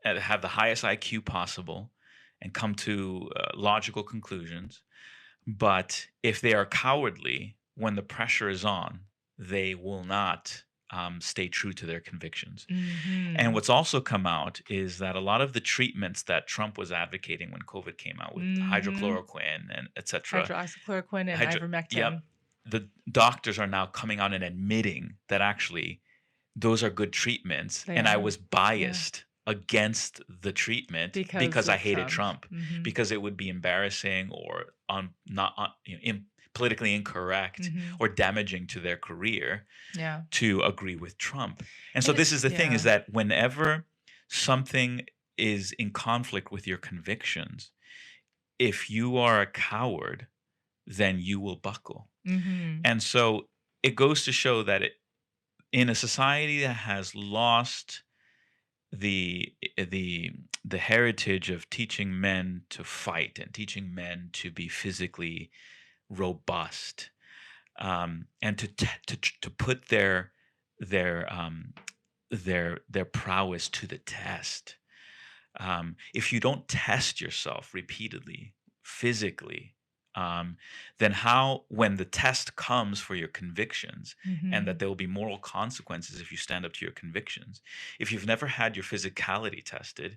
and have the highest IQ possible and come to logical conclusions, but if they are cowardly, when the pressure is on, they will not stay true to their convictions. Mm-hmm. And what's also come out is that a lot of the treatments that Trump was advocating when COVID came out, with hydrochloroquine and etc., hydroxychloroquine and ivermectin. Yep, the doctors are now coming out and admitting that actually those are good treatments, and I was biased against the treatment because I hated Trump, Mm-hmm. because it would be embarrassing or politically incorrect or damaging to their career to agree with Trump. And so this is the thing, is that whenever something is in conflict with your convictions, if you are a coward, then you will buckle. Mm-hmm. And so it goes to show that in a society that has lost the heritage of teaching men to fight and teaching men to be physically robust, and to put their prowess to the test. If you don't test yourself repeatedly, physically, then how, when the test comes for your convictions, and that there will be moral consequences if you stand up to your convictions, if you've never had your physicality tested,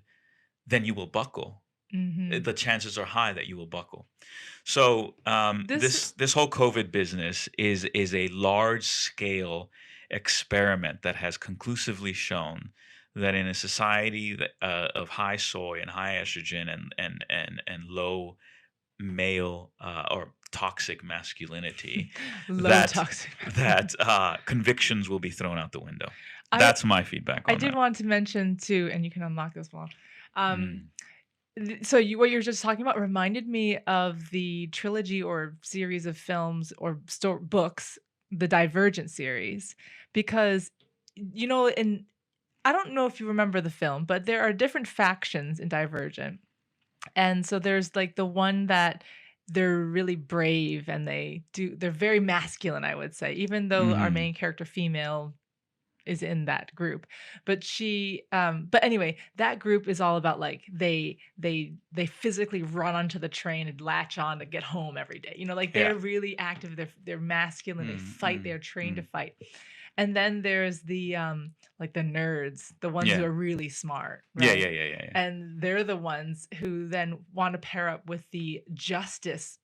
then you will buckle. The chances are high that you will buckle. So this whole COVID business is a large scale experiment that has conclusively shown that in a society that, of high soy and high estrogen and low male or toxic masculinity, that convictions will be thrown out the window. That's my feedback on I did want to mention too, and you can unlock this one. So what you're just talking about reminded me of the trilogy or series of films or books, the Divergent series, because I don't know if you remember the film, but there are different factions in Divergent. And so there's like the one that they're really brave and they're very masculine, I would say, even though our main character, female, is in that group. But but anyway, that group is all about like they physically run onto the train and latch on to get home every day. Like they're really active, they're masculine, they fight, they're trained to fight. And then there's the like the nerds, the ones who are really smart, right? Yeah. And they're the ones who then want to pair up with the Justice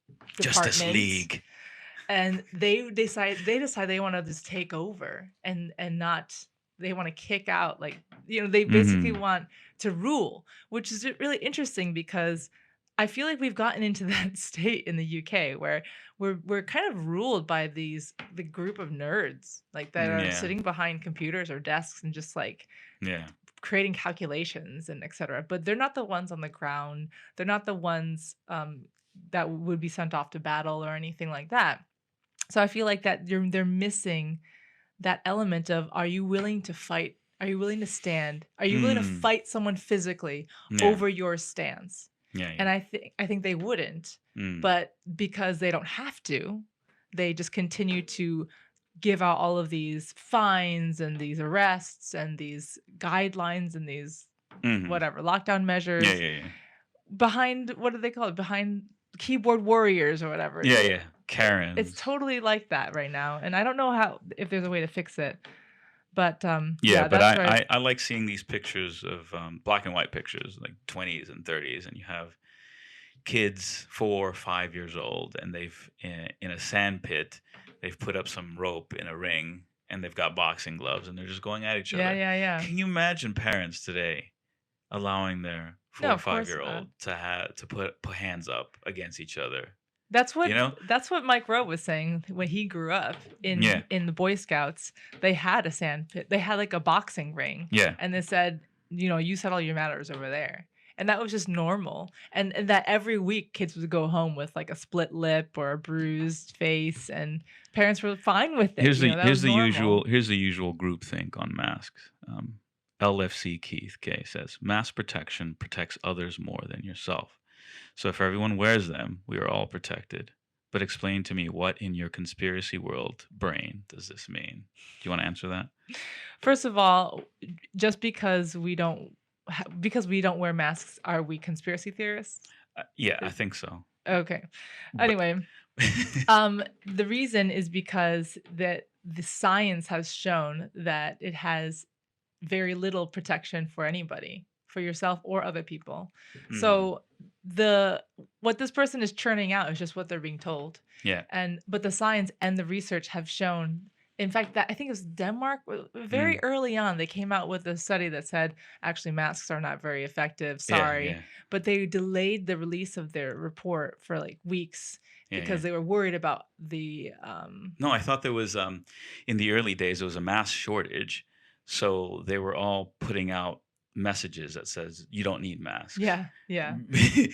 League. And they decide they want to just take over and not, they want to kick out, like, they basically want to rule, which is really interesting because I feel like we've gotten into that state in the UK where we're kind of ruled by the group of nerds, like that are sitting behind computers or desks and just like creating calculations and etc. But they're not the ones on the ground. They're not the ones that would be sent off to battle or anything like that. So I feel like that they're missing that element of, are you willing to fight? Are you willing to stand? Are you willing to fight someone physically over your stance? And I think they wouldn't, but because they don't have to, they just continue to give out all of these fines and these arrests and these guidelines and these whatever lockdown measures behind, what do they call it? Behind keyboard warriors or whatever. Yeah. Karens. It's totally like that right now. And I don't know if there's a way to fix it. But but that's right. I like seeing these pictures of black and white pictures, like 20s and 30s, and you have kids 4 or 5 years old, and they've in a sand pit, they've put up some rope in a ring, and they've got boxing gloves, and they're just going at each other. Yeah. Can you imagine parents today allowing their 4 or 5 year old to put hands up against each other? That's what Mike Rowe was saying when he grew up in the Boy Scouts. They had a sand pit. They had like a boxing ring. Yeah. And they said, you settle your matters over there. And that was just normal. And that every week kids would go home with like a split lip or a bruised face, and parents were fine with it. Here's the usual groupthink on masks. LFC Keith K says, mask protection protects others more than yourself. So if everyone wears them, we are all protected. But explain to me, what in your conspiracy world brain does this mean? Do you want to answer that? First of all, just because we don't wear masks, are we conspiracy theorists? Yeah, I think so. Okay. Anyway, the reason is because that the science has shown that it has very little protection for anybody, for yourself or other people. So what this person is churning out is just what they're being told. Yeah. But the science and the research have shown, in fact, that I think it was Denmark, very early on, they came out with a study that said, actually, masks are not very effective. Sorry. Yeah. But they delayed the release of their report for like weeks because they were worried about the... No, I thought there was, in the early days, there was a mask shortage. So they were all putting out messages that says you don't need masks. Yeah.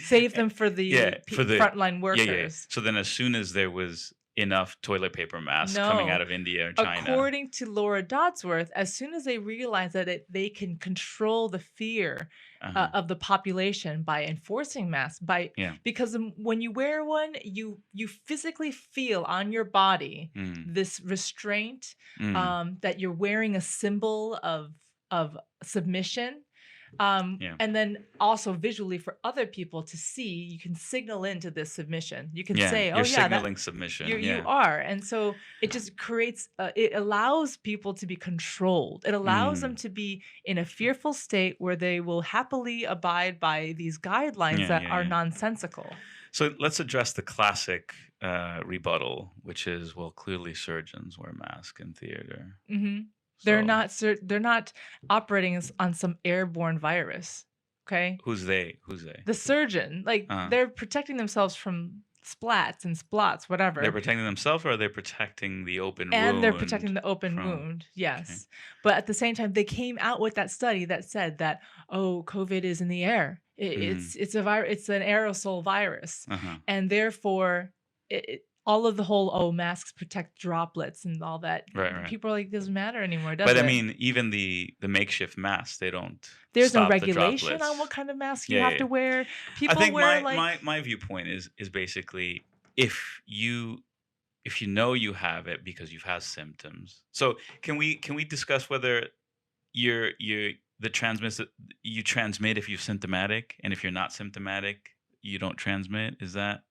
Save them for the frontline workers. Yeah. So then as soon as there was enough toilet paper masks coming out of India or China. According to Laura Dodsworth, as soon as they realized that they can control the fear of the population by enforcing masks, because when you wear one, you physically feel on your body this restraint, that you're wearing a symbol of submission. And then also visually for other people to see, you can signal into this submission. You can say, "Oh, you're signaling submission." You are, and so it just creates. It allows people to be controlled. It allows them to be in a fearful state where they will happily abide by these guidelines that are nonsensical. So let's address the classic rebuttal, which is, well, clearly surgeons wear masks in theater. Mm-hmm. They're not operating on some airborne virus. Okay. Who's they? The surgeon. Like they're protecting themselves from splats and splots, whatever. They're protecting themselves, or are they protecting the open wound? And they're protecting the open wound. Yes. Okay. But at the same time, they came out with that study that said that, COVID is in the air. It's a virus. It's an aerosol virus, and therefore all of the whole masks protect droplets and all that. Right. People are like, it doesn't matter anymore, does it? But I mean, even the makeshift masks, they don't. There's no regulation on what kind of mask you have to wear. People I think wear my viewpoint is basically if you know you have it because you've had symptoms. So can we discuss whether you transmit if you're symptomatic, and if you're not symptomatic, you don't transmit? Is that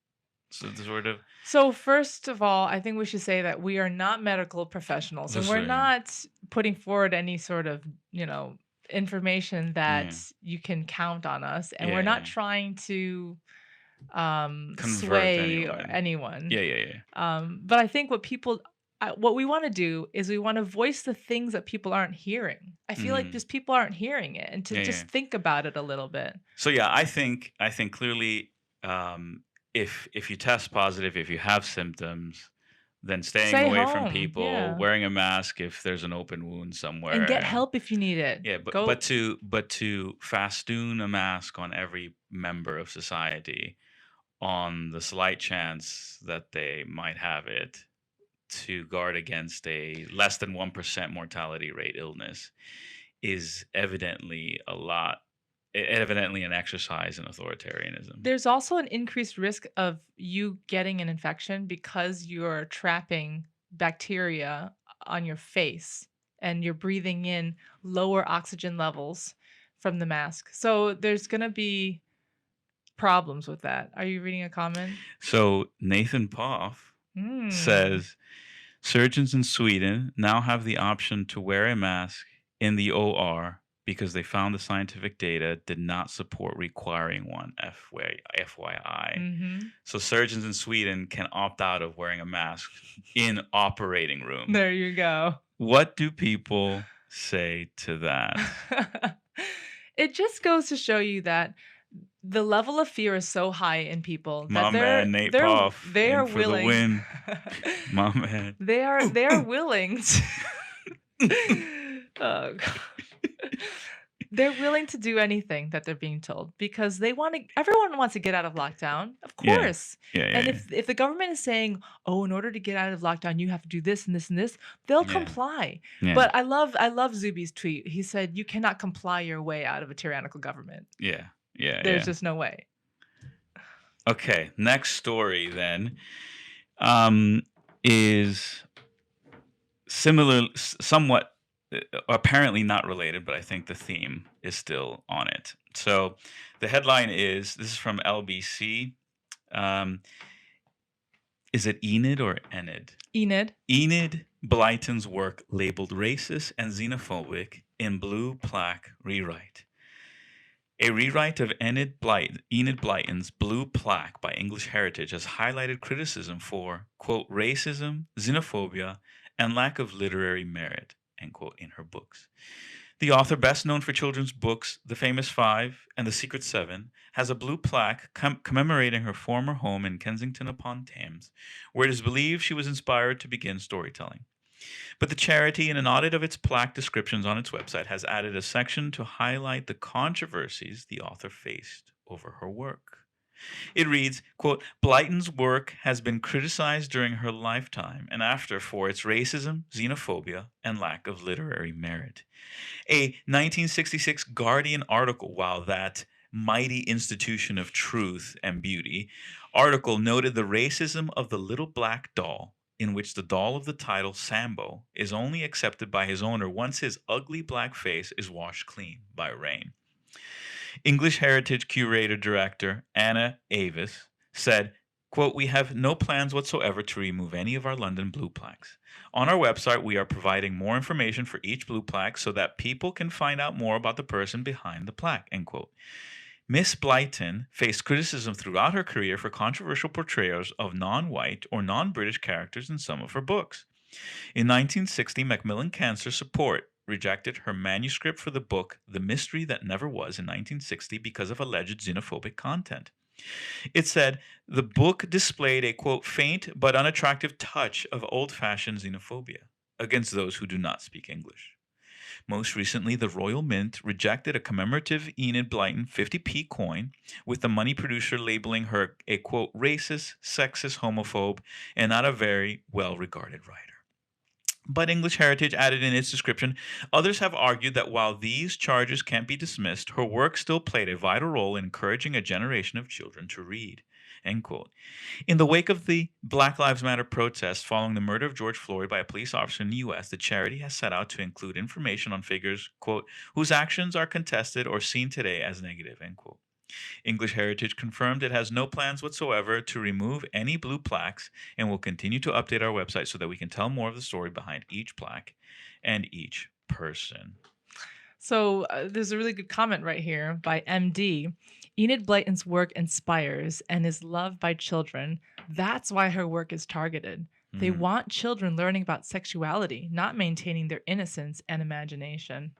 sort of? So first of all, I think we should say that we are not medical professionals, and we're not putting forward any sort of, information that you can count on us, and we're not trying to sway anyone. But I think what we want to do is we want to voice the things that people aren't hearing. I feel like just people aren't hearing it, and to just think about it a little bit. So I think clearly, if you test positive, if you have symptoms, then staying away from people, wearing a mask if there's an open wound somewhere, and get help if you need it. Yeah, but to festoon a mask on every member of society on the slight chance that they might have it, to guard against a less than 1% mortality rate illness, is evidently a lot evidently an exercise in authoritarianism. There's also an increased risk of you getting an infection because you're trapping bacteria on your face and you're breathing in lower oxygen levels from the mask. So there's going to be problems with that. Are you reading a comment? So Nathan Poff says surgeons in Sweden now have the option to wear a mask in the OR because they found the scientific data did not support requiring one. FYI. So surgeons in Sweden can opt out of wearing a mask in operating room. There you go. What do people say to that? It just goes to show you that the level of fear is so high in people that My man Nate Poff, they are in for willing. The win. My man. They are willing to. Oh, God. They're willing to do anything that they're being told because they want to. Everyone wants to get out of lockdown, of course. Yeah. And if the government is saying, "Oh, in order to get out of lockdown, you have to do this and this and this," they'll comply. Yeah. But I love Zuby's tweet. He said, "You cannot comply your way out of a tyrannical government." Yeah. There's just no way. Okay, next story then is similar, somewhat. Apparently not related, but I think the theme is still on it. So the headline is, this is from LBC. Is it Enid or Enid? Enid. Enid Blyton's work labeled racist and xenophobic in blue plaque rewrite. A rewrite of Enid Blyton's blue plaque by English Heritage has highlighted criticism for, quote, racism, xenophobia, and lack of literary merit, end quote, in her books. The author, best known for children's books The Famous Five and The Secret Seven, has a blue plaque commemorating her former home in Kensington upon Thames, where it is believed she was inspired to begin storytelling. But the charity, in an audit of its plaque descriptions on its website, has added a section to highlight the controversies the author faced over her work. It reads, quote, Blyton's work has been criticized during her lifetime and after for its racism, xenophobia, and lack of literary merit. A 1966 Guardian article, while that mighty institution of truth and beauty, article noted the racism of the little black doll, in which the doll of the title, Sambo, is only accepted by his owner once his ugly black face is washed clean by rain. English Heritage Curator-Director Anna Avis said, quote, we have no plans whatsoever to remove any of our London blue plaques. On our website, we are providing more information for each blue plaque so that people can find out more about the person behind the plaque, end quote. Miss Blyton faced criticism throughout her career for controversial portrayals of non-white or non-British characters in some of her books. In 1960, Macmillan Cancer Support rejected her manuscript for the book The Mystery That Never Was in 1960 because of alleged xenophobic content. It said the book displayed a, quote, faint but unattractive touch of old-fashioned xenophobia against those who do not speak English. Most recently, the Royal Mint rejected a commemorative Enid Blyton 50p coin, with the money producer labeling her a, quote, racist, sexist, homophobe, and not a very well-regarded writer. But English Heritage added in its description, others have argued that while these charges can't be dismissed, her work still played a vital role in encouraging a generation of children to read. End quote. In the wake of the Black Lives Matter protests following the murder of George Floyd by a police officer in the U.S., the charity has set out to include information on figures, quote, whose actions are contested or seen today as negative, end quote. English Heritage confirmed it has no plans whatsoever to remove any blue plaques and will continue to update our website so that we can tell more of the story behind each plaque and each person. So there's a really good comment right here by MD. Enid Blyton's work inspires and is loved by children. That's why her work is targeted. They want children learning about sexuality, not maintaining their innocence and imagination.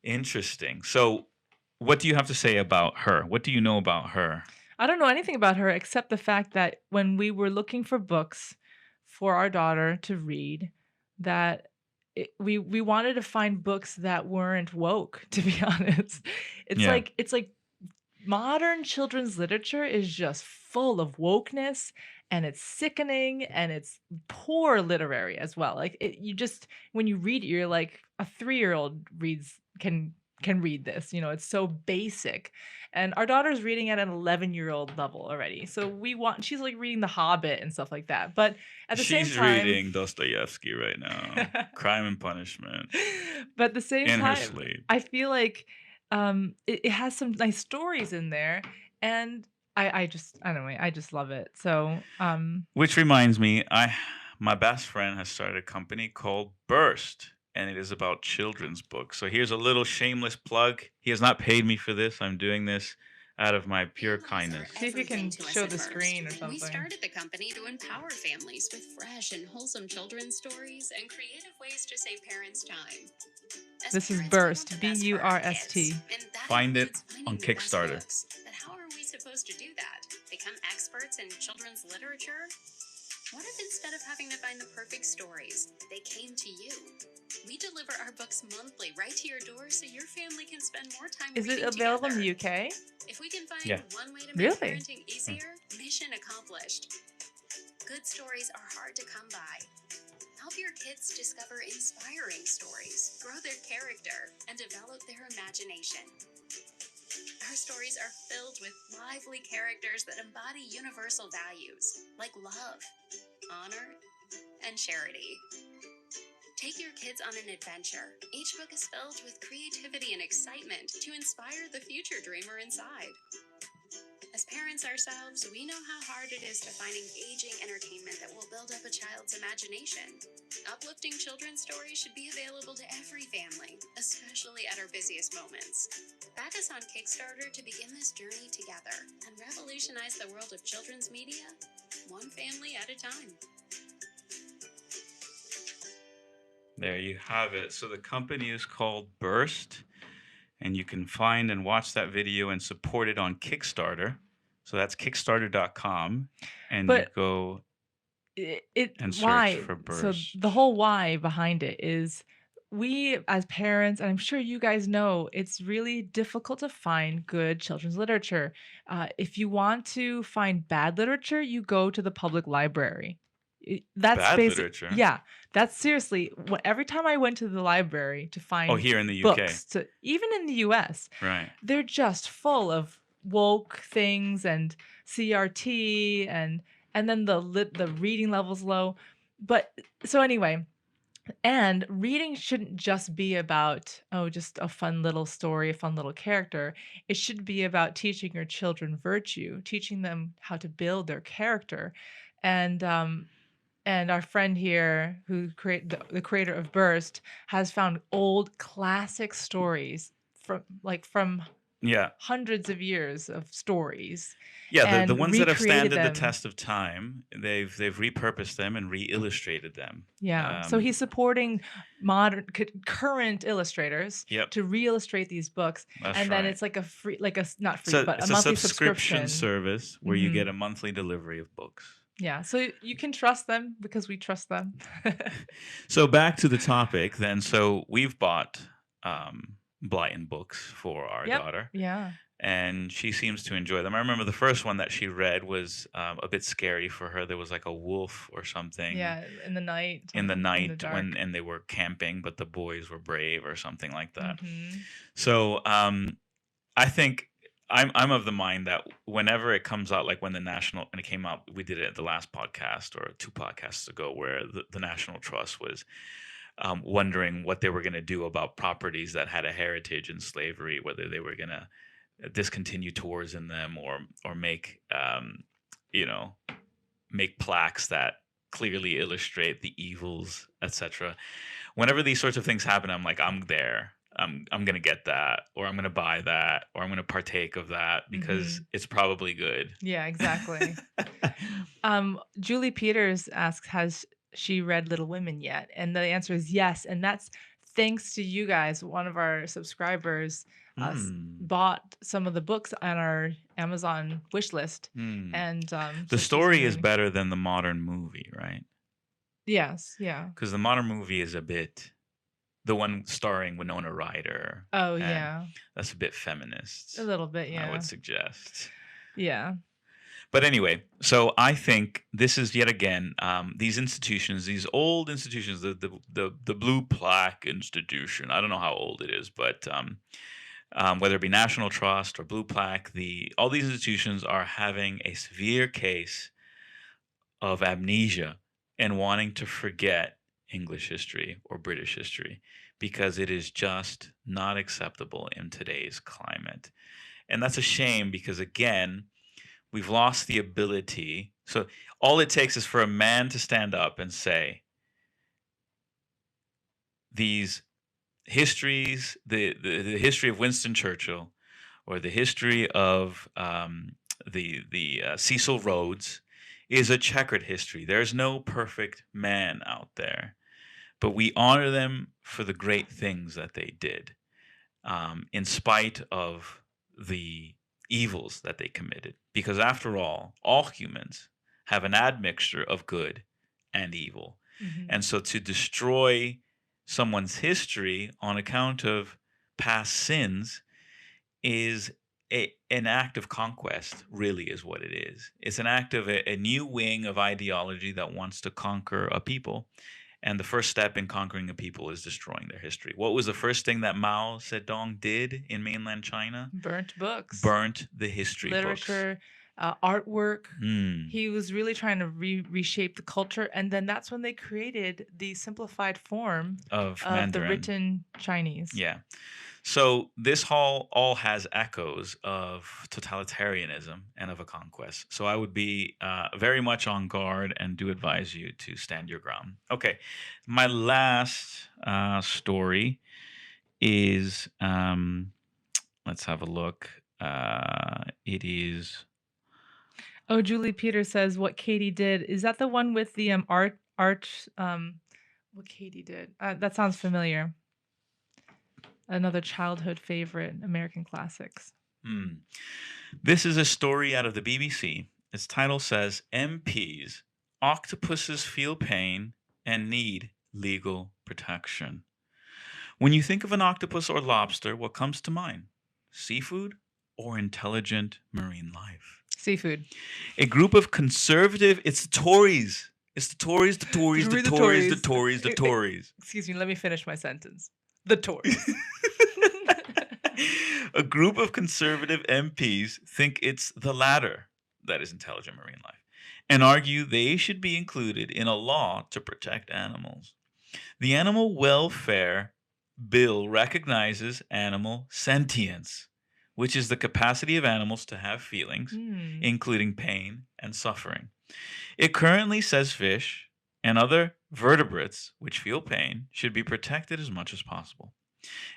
Interesting. So what do you have to say about her? What do you know about her? I don't know anything about her except the fact that when we were looking for books for our daughter to read, that we wanted to find books that weren't woke, to be honest. It's like modern children's literature is just full of wokeness, and it's sickening, and it's poor literary as well. Like you just, when you read it, you're like, a 3-year-old can can read this. It's so basic. And our daughter's reading at an 11-year-old level already. So she's like reading The Hobbit and stuff like that. But at the same She's time, reading Dostoevsky right now. Crime and Punishment. but at the same In her time, sleep. I feel like it has some nice stories in there. And I just love it. So Which reminds me, my best friend has started a company called Burst, and it is about children's books. So here's a little shameless plug. He has not paid me for this. I'm doing this out of my pure kindness. see if you can show the screen or something. We started the company to empower families with fresh and wholesome children's stories and creative ways to save parents time. As This is parents, we want Burst, the best for our BURST. kids, and that Find it includes finding on the best Kickstarter. books. But how are we supposed to do that? Become experts in children's literature? What if instead of having to find the perfect stories, they came to you? We deliver our books monthly right to your door so your family can spend more time Is reading it available together. in the UK? If we can find Yeah. one way to make Really? parenting easier, mission accomplished. Good stories are hard to come by. Help your kids discover inspiring stories, grow their character, and develop their imagination. Our stories are filled with lively characters that embody universal values like love, honor, and charity. Take your kids on an adventure. Each book is filled with creativity and excitement to inspire the future dreamer inside. As parents ourselves, we know how hard it is to find engaging entertainment that will build up a child's imagination. Uplifting children's stories should be available to every family, especially at our busiest moments. Back us on Kickstarter to begin this journey together and revolutionize the world of children's media, one family at a time. There you have it. So the company is called Burst, and you can find and watch that video and support it on Kickstarter. So that's Kickstarter.com, and you But go and search why? for So Burst. the whole why behind it is we as parents, and I'm sure you guys know, it's really difficult to find good children's literature. If you want to find bad literature, you go to the public library. That's Bad basic. literature? Yeah, that's seriously. Every time I went to the library to find Oh, here in the UK. books, even in the US, Right. they're just full of woke things and CRT and then the reading level's low. But so anyway, and reading shouldn't just be about, just a fun little story, a fun little character. It should be about teaching your children virtue, teaching them how to build their character. And our friend here, who the creator of Burst, has found old classic stories from Yeah. hundreds of years of stories. Yeah, the and ones that have recreated standed the them. test of time, they've repurposed them and re-illustrated them. Yeah. So he's supporting current illustrators Yep. to re-illustrate these books. That's And then right. it's like not free, So but it's a a monthly subscription service where you Mhm. get a monthly delivery of books. Yeah. So you can trust them because we trust them. So back to the topic then. So we've bought Blyton books for our Yep. daughter, Yeah. and she seems to enjoy them. I remember the first one that she read was a bit scary for her. There was like a wolf or something Yeah. In the night. in the night dark. and they were camping, but the boys were brave or something like that. Mhm. So I think I'm of the mind that whenever it comes out, like when it came out, we did it at the last podcast or 2 podcasts ago, where the National Trust was wondering what they were going to do about properties that had a heritage in slavery, whether they were going to discontinue tours in them or make make plaques that clearly illustrate the evils, etc. Whenever these sorts of things happen, I'm like, I'm there. I'm going to get that, or I'm going to buy that, or I'm going to partake of that because it's probably good. Yeah, exactly. Julie Peters asks, has she read Little Women yet? And the answer is yes. And that's thanks to you guys. One of our subscribers bought some of the books on our Amazon wish list. And the story is better than the modern movie, right? Yes. Yeah. Because the modern movie is a bit... The one starring Winona Ryder. Oh, yeah. That's a bit feminist. A little bit, yeah. I would suggest. Yeah. But anyway, so I think this is yet again these institutions, these old institutions, the Blue Plaque Institution. I don't know how old it is, but whether it be National Trust or Blue Plaque, all these institutions are having a severe case of amnesia and wanting to forget English history or British history because it is just not acceptable in today's climate. And that's a shame because, again, we've lost the ability. So all it takes is for a man to stand up and say, these histories, the history of Winston Churchill, or the history of the Cecil Rhodes, is a checkered history. There's no perfect man out there, but we honor them for the great things that they did, in spite of the evils that they committed. Because after all humans have an admixture of good and evil. Mm-hmm. And so to destroy someone's history on account of past sins is an act of conquest, really is what it is. It's an act of a new wing of ideology that wants to conquer a people. And the first step in conquering a people is destroying their history. What was the first thing that Mao Zedong did in mainland China? Burnt books. Burnt the history literature, artwork. books. He was really trying to reshape the culture. And then that's when they created the simplified form Of the Mandarin. written Chinese. Yeah. So this all has echoes of totalitarianism and of a conquest. So I would be very much on guard and do advise you to stand your ground. Okay. My last story is, let's have a look. It is... Oh, Julie Peters says what Katie did. Is that the one with the art? What Katie did? That sounds familiar. Another childhood favorite, American classics. This is a story out of the BBC. Its title says, MPs, octopuses feel pain and need legal protection. When you think of an octopus or lobster, what comes to mind? Seafood or intelligent marine life? Seafood. A group of conservative... It's the Tories. It's the Tories, the Tories, the Tories, the Tories, the Tories. Excuse me, let me finish my sentence. The Tories. A group of conservative MPs think it's the latter that is intelligent marine life and argue they should be included in a law to protect animals. The Animal Welfare Bill recognizes animal sentience, which is the capacity of animals to have feelings, including pain and suffering. It currently says fish and other vertebrates which feel pain should be protected as much as possible.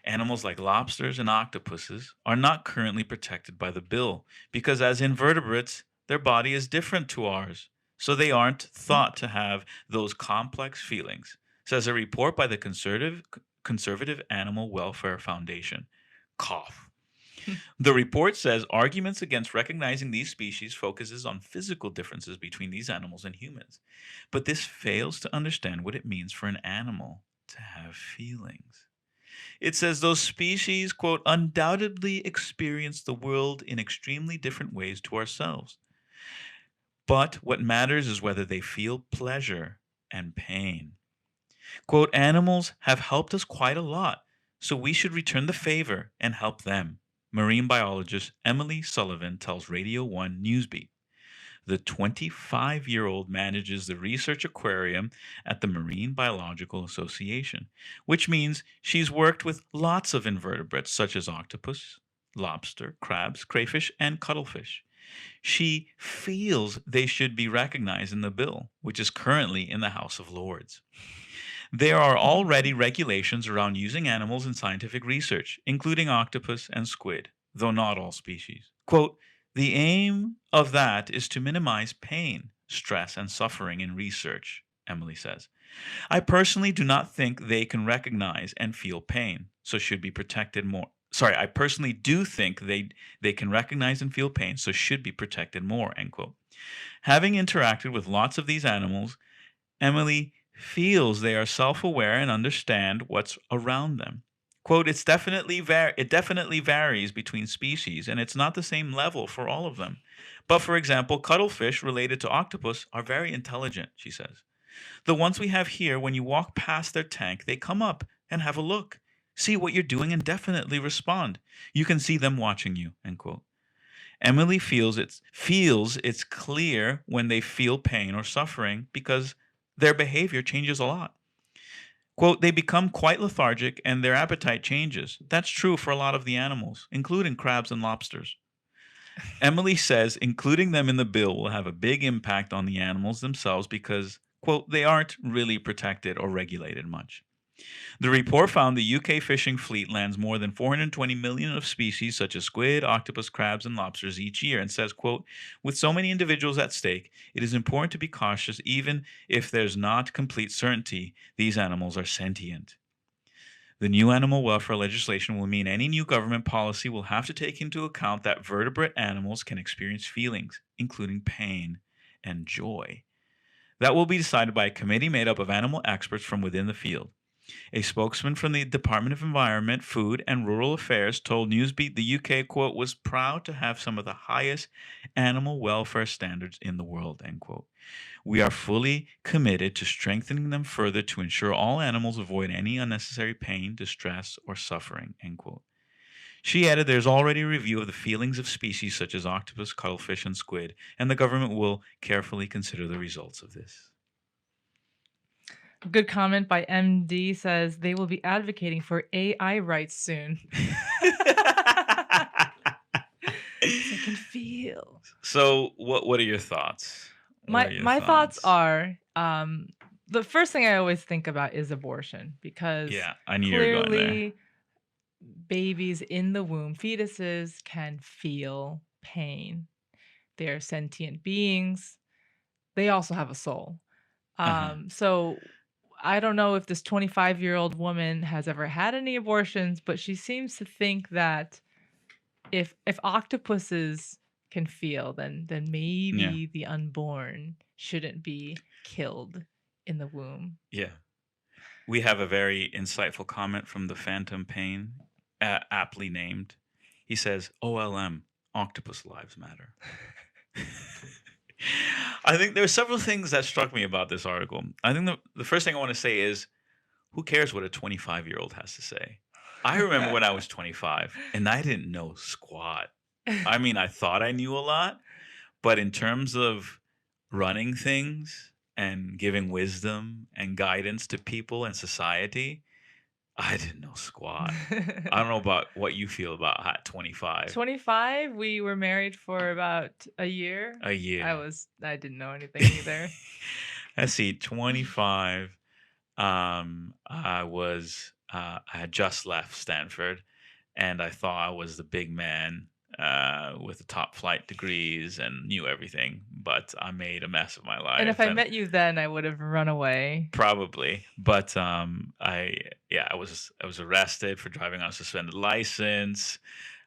Animals like lobsters and octopuses are not currently protected by the bill because, as invertebrates, their body is different to ours, so they aren't thought to have those complex feelings, says a report by the Conservative Animal Welfare Foundation. Cough. The report says arguments against recognizing these species focuses on physical differences between these animals and humans, but this fails to understand what it means for an animal to have feelings. It says those species, quote, undoubtedly experience the world in extremely different ways to ourselves. But what matters is whether they feel pleasure and pain. Quote, animals have helped us quite a lot, so we should return the favor and help them, marine biologist Emily Sullivan tells Radio 1 Newsbeat. The 25-year-old manages the research aquarium at the Marine Biological Association, which means she's worked with lots of invertebrates such as octopus, lobster, crabs, crayfish, and cuttlefish. She feels they should be recognized in the bill, which is currently in the House of Lords. There are already regulations around using animals in scientific research, including octopus and squid, though not all species. Quote, the aim of that is to minimize pain, stress, and suffering in research, Emily says. I personally do not think they can recognize and feel pain, so should be protected more. I personally do think they can recognize and feel pain, so should be protected more, end quote. Having interacted with lots of these animals, Emily feels they are self-aware and understand what's around them. Quote, it definitely varies between species, and it's not the same level for all of them. But for example, cuttlefish related to octopus are very intelligent, she says. The ones we have here, when you walk past their tank, they come up and have a look, see what you're doing, and definitely respond. You can see them watching you, end quote. Emily feels it's clear when they feel pain or suffering because their behavior changes a lot. Quote, they become quite lethargic and their appetite changes. That's true for a lot of the animals, including crabs and lobsters. Emily says including them in the bill will have a big impact on the animals themselves because, quote, they aren't really protected or regulated much. The report found the UK fishing fleet lands more than 420 million of species such as squid, octopus, crabs, and lobsters each year and says, quote, with so many individuals at stake, it is important to be cautious even if there's not complete certainty these animals are sentient. The new animal welfare legislation will mean any new government policy will have to take into account that vertebrate animals can experience feelings, including pain and joy. That will be decided by a committee made up of animal experts from within the field. A spokesman from the Department of Environment, Food and Rural Affairs told Newsbeat the UK, quote, was proud to have some of the highest animal welfare standards in the world, end quote. We are fully committed to strengthening them further to ensure all animals avoid any unnecessary pain, distress, or suffering, end quote. She added there's already a review of the feelings of species such as octopus, cuttlefish, and squid, and the government will carefully consider the results of this. Good comment by MD says they will be advocating for AI rights soon. I can feel. So, what are your thoughts? My thoughts are the first thing I always think about is abortion because I knew you were going there. Clearly babies in the womb, fetuses can feel pain. They're sentient beings. They also have a soul. So I don't know if this 25-year-old woman has ever had any abortions, but she seems to think that if octopuses can feel, then maybe the unborn shouldn't be killed in the womb. Yeah. We have a very insightful comment from the Phantom Pain, aptly named. He says, OLM, octopus lives matter. I think there are several things that struck me about this article. I think the first thing I want to say is, who cares what a 25-year-old has to say? I remember when I was 25 and I didn't know squat. I mean, I thought I knew a lot, but in terms of running things and giving wisdom and guidance to people and society, I didn't know squat. I don't know about what you feel about at 25. 25, we were married for about a year. A year. I didn't know anything either. Let's see, 25. I had just left Stanford, and I thought I was the big man with the top flight degrees and knew everything, but I made a mess of my life. And if I met you then, I would have run away. Probably, but I was arrested for driving on a suspended license.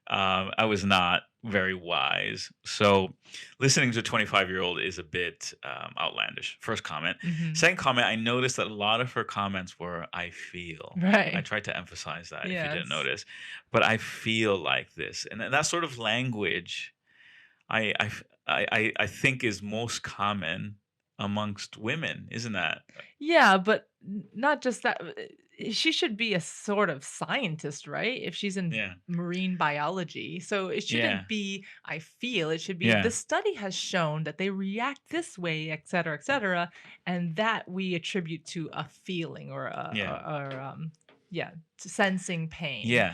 I was not very wise. So listening to a 25-year-old is a bit outlandish. First comment. Mhm. Second comment, I noticed that a lot of her comments were, I feel. Right. I tried to emphasize that if you Yes. didn't notice. But I feel like this. And that sort of language, I think is most common amongst women, isn't that? Yeah, but not just that. She should be a sort of scientist, right? If she's in Yeah. marine biology. So it shouldn't Yeah. be, I feel. It should be, Yeah. the study has shown that they react this way, et cetera, and that we attribute to a feeling or to sensing pain. Yeah.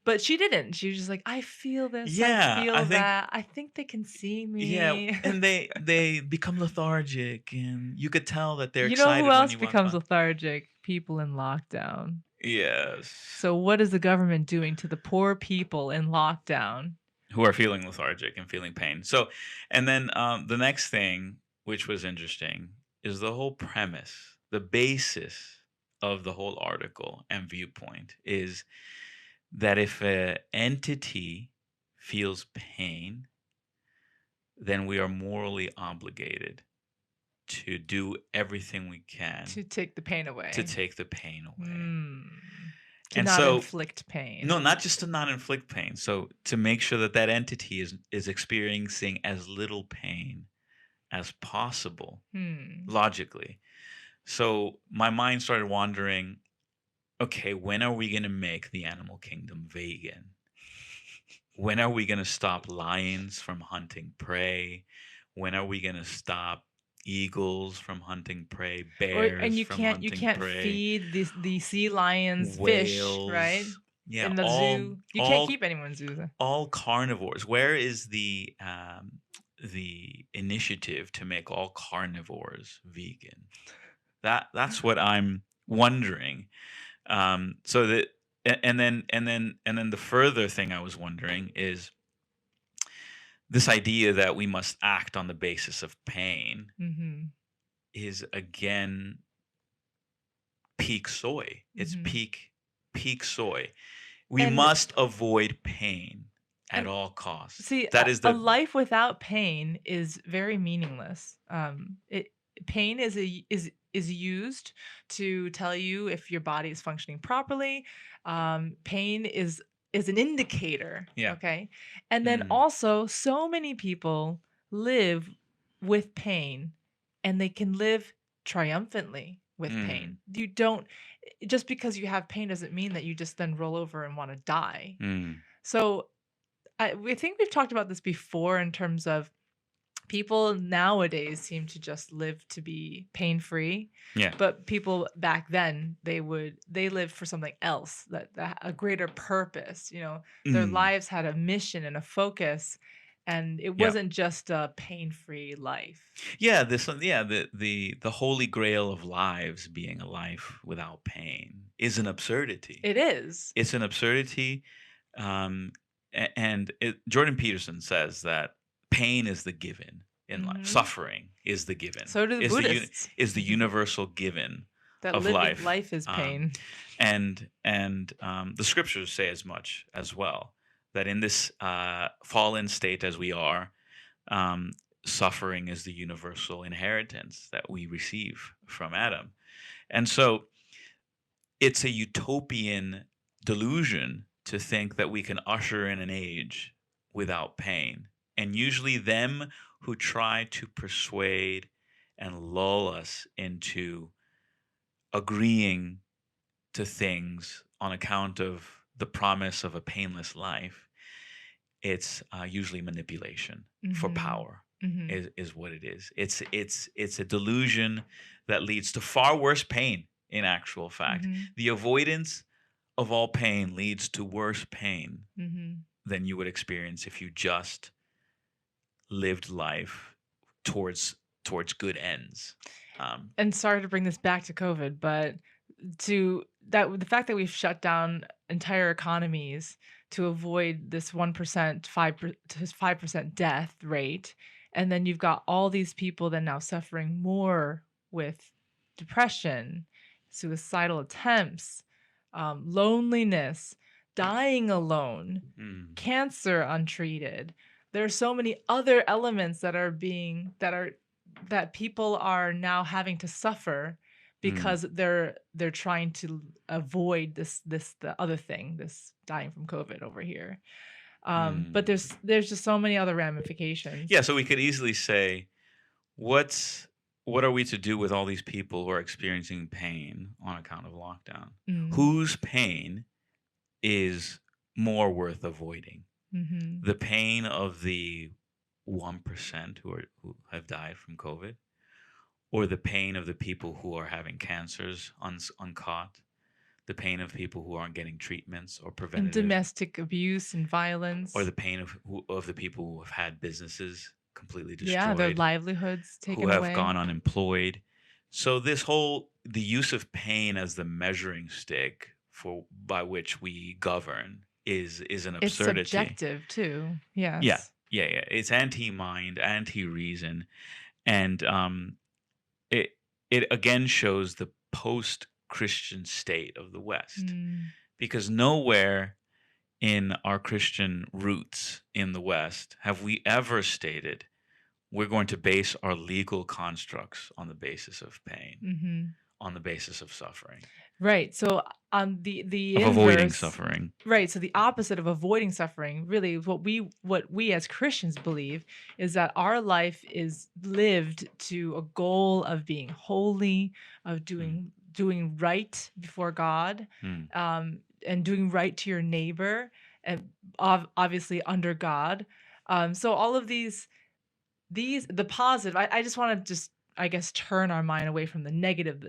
But she didn't. She was just like, I feel this. Yeah, I feel I think- that. I think they can see me. Yeah, and they become lethargic, and you could tell that they're You know excited who when else you walk becomes by. lethargic? People in lockdown. Yes. So what is the government doing to the poor people in lockdown? Who are feeling lethargic and feeling pain. So, and then the next thing, which was interesting, is the whole premise, the basis of the whole article and viewpoint is that if an entity feels pain, then we are morally obligated to do everything we can To take the pain away. to take the pain away. Mm. To And not so, inflict pain. no, not just to not inflict pain. So to make sure that that entity is experiencing as little pain as possible, logically. So my mind started wandering, okay, when are we going to make the animal kingdom vegan? When are we going to stop lions from hunting prey? When are we going to stop eagles from hunting prey, bears And you from can't hunting prey, feed the sea lions fish, right? whales? Yeah, In the zoo. You can't keep anyone in zoos. all carnivores. Where is the initiative to make all carnivores vegan? That's what I'm wondering. So that and then the further thing I was wondering is this idea that we must act on the basis of pain is again peak soy. It's peak soy. We must avoid pain at all costs. See, that is a life without pain is very meaningless. Pain is used to tell you if your body is functioning properly. Pain is an indicator. Yeah. Okay. And then also, so many people live with pain, and they can live triumphantly with pain. You don't, just because you have pain doesn't mean that you just then roll over and want to die. So we think we've talked about this before in terms of people nowadays seem to just live to be pain-free. Yeah. But people back then, they lived for something else, that a greater purpose. Their lives had a mission and a focus, and it wasn't just a pain-free life. Yeah, the holy grail of lives being a life without pain is an absurdity. It is. It's an absurdity. Jordan Peterson says that pain is the given in life. Suffering is the given. So do the Buddhists. Is the universal given that of life. Life is pain. And the scriptures say as much as well, that in this fallen state as we are, suffering is the universal inheritance that we receive from Adam. And so it's a utopian delusion to think that we can usher in an age without pain. And usually them who try to persuade and lull us into agreeing to things on account of the promise of a painless life, it's usually manipulation for power. Is what it is. It's a delusion that leads to far worse pain. In actual fact, the avoidance of all pain leads to worse pain than you would experience if you just lived life towards good ends. And sorry to bring this back to COVID, but the fact that we've shut down entire economies to avoid this 1%, 5% death rate, and then you've got all these people that now suffering more with depression, suicidal attempts, loneliness, dying alone, cancer untreated. There are so many other elements that people are now having to suffer because they're trying to avoid the other thing, this dying from COVID over here. But there's just so many other ramifications. Yeah, so we could easily say, what are we to do with all these people who are experiencing pain on account of lockdown? Whose pain is more worth avoiding? The pain of the 1% who have died from COVID, or the pain of the people who are having cancers uncaught, the pain of people who aren't getting treatments or preventative, and domestic abuse and violence, or the pain of the people who have had businesses completely destroyed, their livelihoods taken away, who have away, gone unemployed. So the use of pain as the measuring stick by which we govern is an absurdity. It's subjective too. Yes. Yeah. It's anti-mind, anti-reason, and it again shows the post-Christian state of the West, because nowhere in our Christian roots in the West have we ever stated we're going to base our legal constructs on the basis of pain. on the basis of suffering, Right. So the of avoiding inverse, suffering. right. So the opposite of avoiding suffering, really, what we as Christians believe is that our life is lived to a goal of being holy, of doing right before God, Mm. and doing right to your neighbor, and obviously under God. So all of the positive, I just want to just, I guess, turn our mind away from the negative.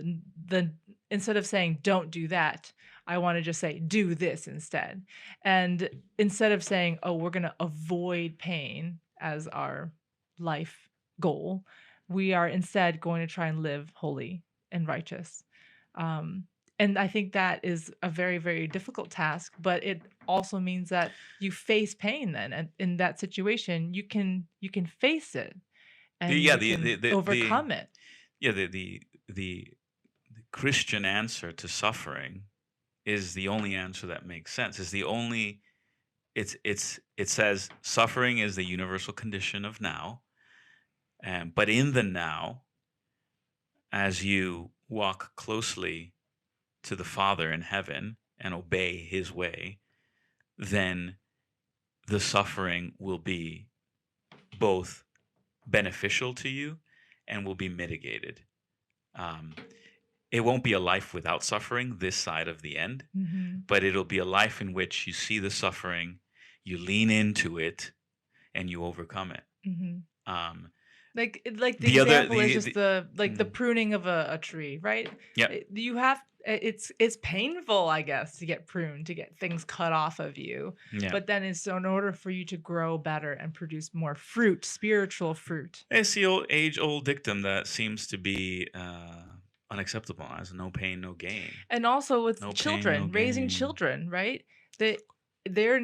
The instead of saying don't do that, I want to just say do this instead. And instead of saying, oh, we're going to avoid pain as our life goal, we are instead going to try and live holy and righteous. um, and I think that is a very, very difficult task, but it also means that you face pain then, and in that situation you can face it and Yeah, you can overcome it. yeah, the Christian answer to suffering is the only answer that makes sense. Is the only it says suffering is the universal condition of now, and but in the now, as you walk closely to the Father in heaven and obey His way, then the suffering will be both beneficial to you and will be mitigated. Um, it won't be a life without suffering this side of the end, but it'll be a life in which you see the suffering, you lean into it, and you overcome it. Um, Like the example is just the pruning of a tree, right? Yeah. You have it's painful, I guess, to get pruned, to get things cut off of you. Yeah. But then it's in order for you to grow better and produce more fruit, spiritual fruit. It's the age-old dictum that seems to be unacceptable as no pain, no gain. And also with No children, pain, no raising gain. children, right? They're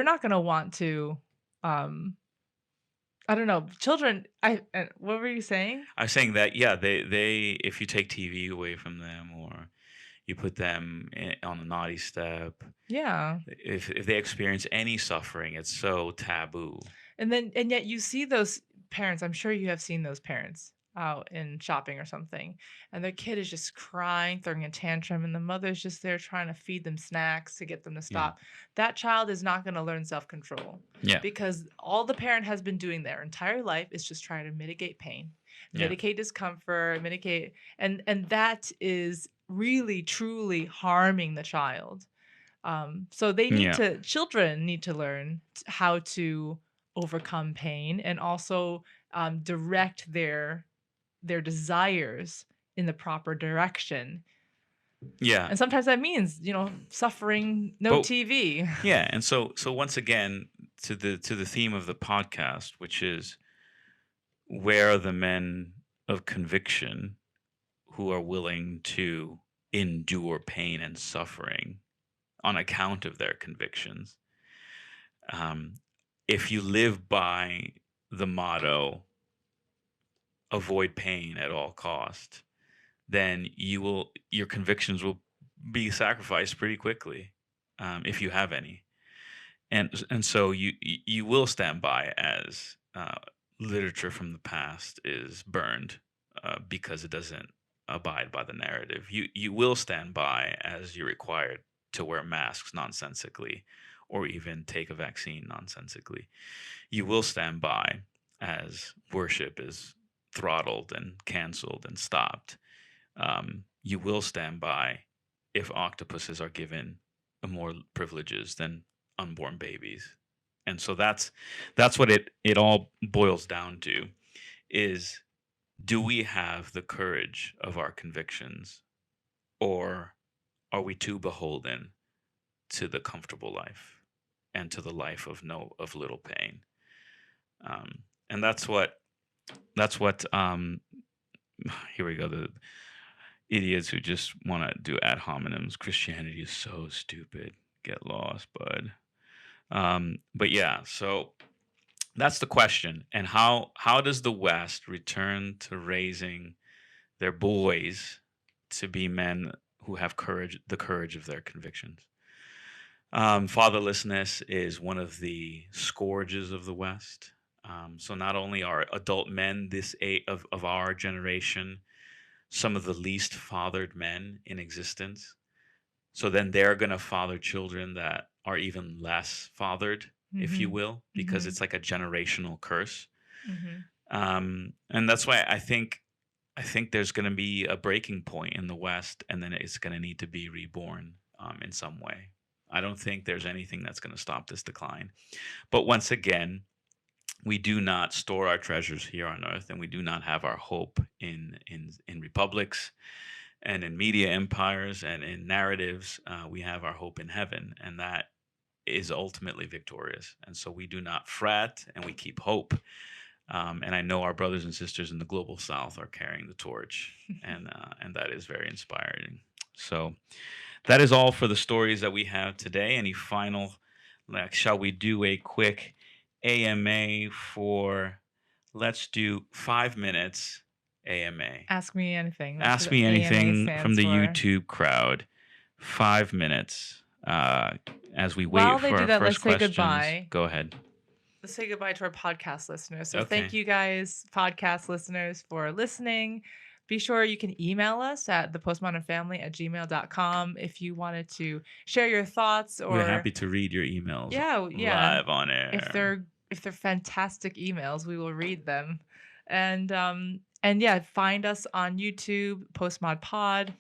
not going to want to I don't know. Children, what were you saying? I was saying that, yeah, they if you take TV away from them or you put them on the naughty step, Yeah. if they experience any suffering, it's so taboo. And yet you see those parents, I'm sure you have seen those parents out in shopping or something, and their kid is just crying, throwing a tantrum, and the mother's just there trying to feed them snacks to get them to stop. That child is not going to learn self-control. Yeah. Because all the parent has been doing their entire life is just trying to mitigate pain, mitigate discomfort, and that is really truly harming the child. So children need to learn how to overcome pain and also direct their desires in the proper direction. Yeah. And sometimes that means, suffering, no TV. Yeah, and so once again to the theme of the podcast, which is where are the men of conviction who are willing to endure pain and suffering on account of their convictions. If you live by the motto avoid pain at all cost, then your convictions will be sacrificed pretty quickly, if you have any, and so you will stand by as literature from the past is burned because it doesn't abide by the narrative. You will stand by as you're required to wear masks nonsensically, or even take a vaccine nonsensically. You will stand by as worship is throttled and canceled and stopped. You will stand by if octopuses are given more privileges than unborn babies. And so that's what it all boils down to, is do we have the courage of our convictions, or are we too beholden to the comfortable life and to the life of little pain? And that's what here we go, the idiots who just want to do ad hominems. Christianity is so stupid. Get lost, bud. But yeah, so that's the question. And how does the West return to raising their boys to be men who have the courage of their convictions? Fatherlessness is one of the scourges of the West. So not only are adult men this of our generation some of the least fathered men in existence. So then they're going to father children that are even less fathered, if you will, because it's like a generational curse. And that's why I think there's going to be a breaking point in the West, and then it's going to need to be reborn in some way. I don't think there's anything that's going to stop this decline. But once again, we do not store our treasures here on earth, and we do not have our hope in republics and in media empires and in narratives. We have our hope in heaven, and that is ultimately victorious. And so we do not fret, and we keep hope. And I know our brothers and sisters in the global South are carrying the torch, and that is very inspiring. So that is all for the stories that we have today. Any final, shall we do a quick AMA for, let's do 5 minutes AMA. Ask me anything. Ask me anything from the YouTube crowd. 5 minutes as we wait While for they do our that, first let's say questions. goodbye. Go ahead. Let's say goodbye to our podcast listeners. So Okay. thank you guys, podcast listeners, for listening. Be sure you can email us at thepostmodernfamily@gmail.com if you wanted to share your thoughts, or We're happy to read your emails live on air. if they're fantastic emails, we will read them. And yeah, find us on YouTube, Postmod Pod.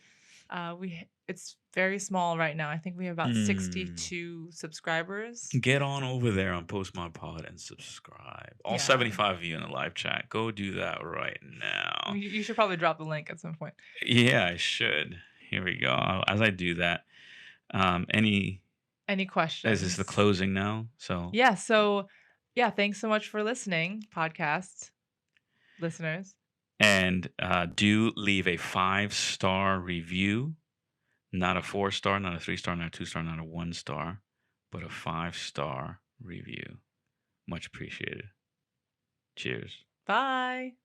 It's very small right now. I think we have about 62 subscribers. Get on over there on Postmod Pod and subscribe. All 75 of you in the live chat, go do that right now. You should probably drop the link at some point. Yeah, I should. Here we go. As I do that, any questions? Is this the closing now? So thanks so much for listening, podcast listeners. And do leave a 5-star review. Not a 4-star, not a 3-star, not a 2-star, not a 1-star, but a 5-star review. Much appreciated. Cheers. Bye.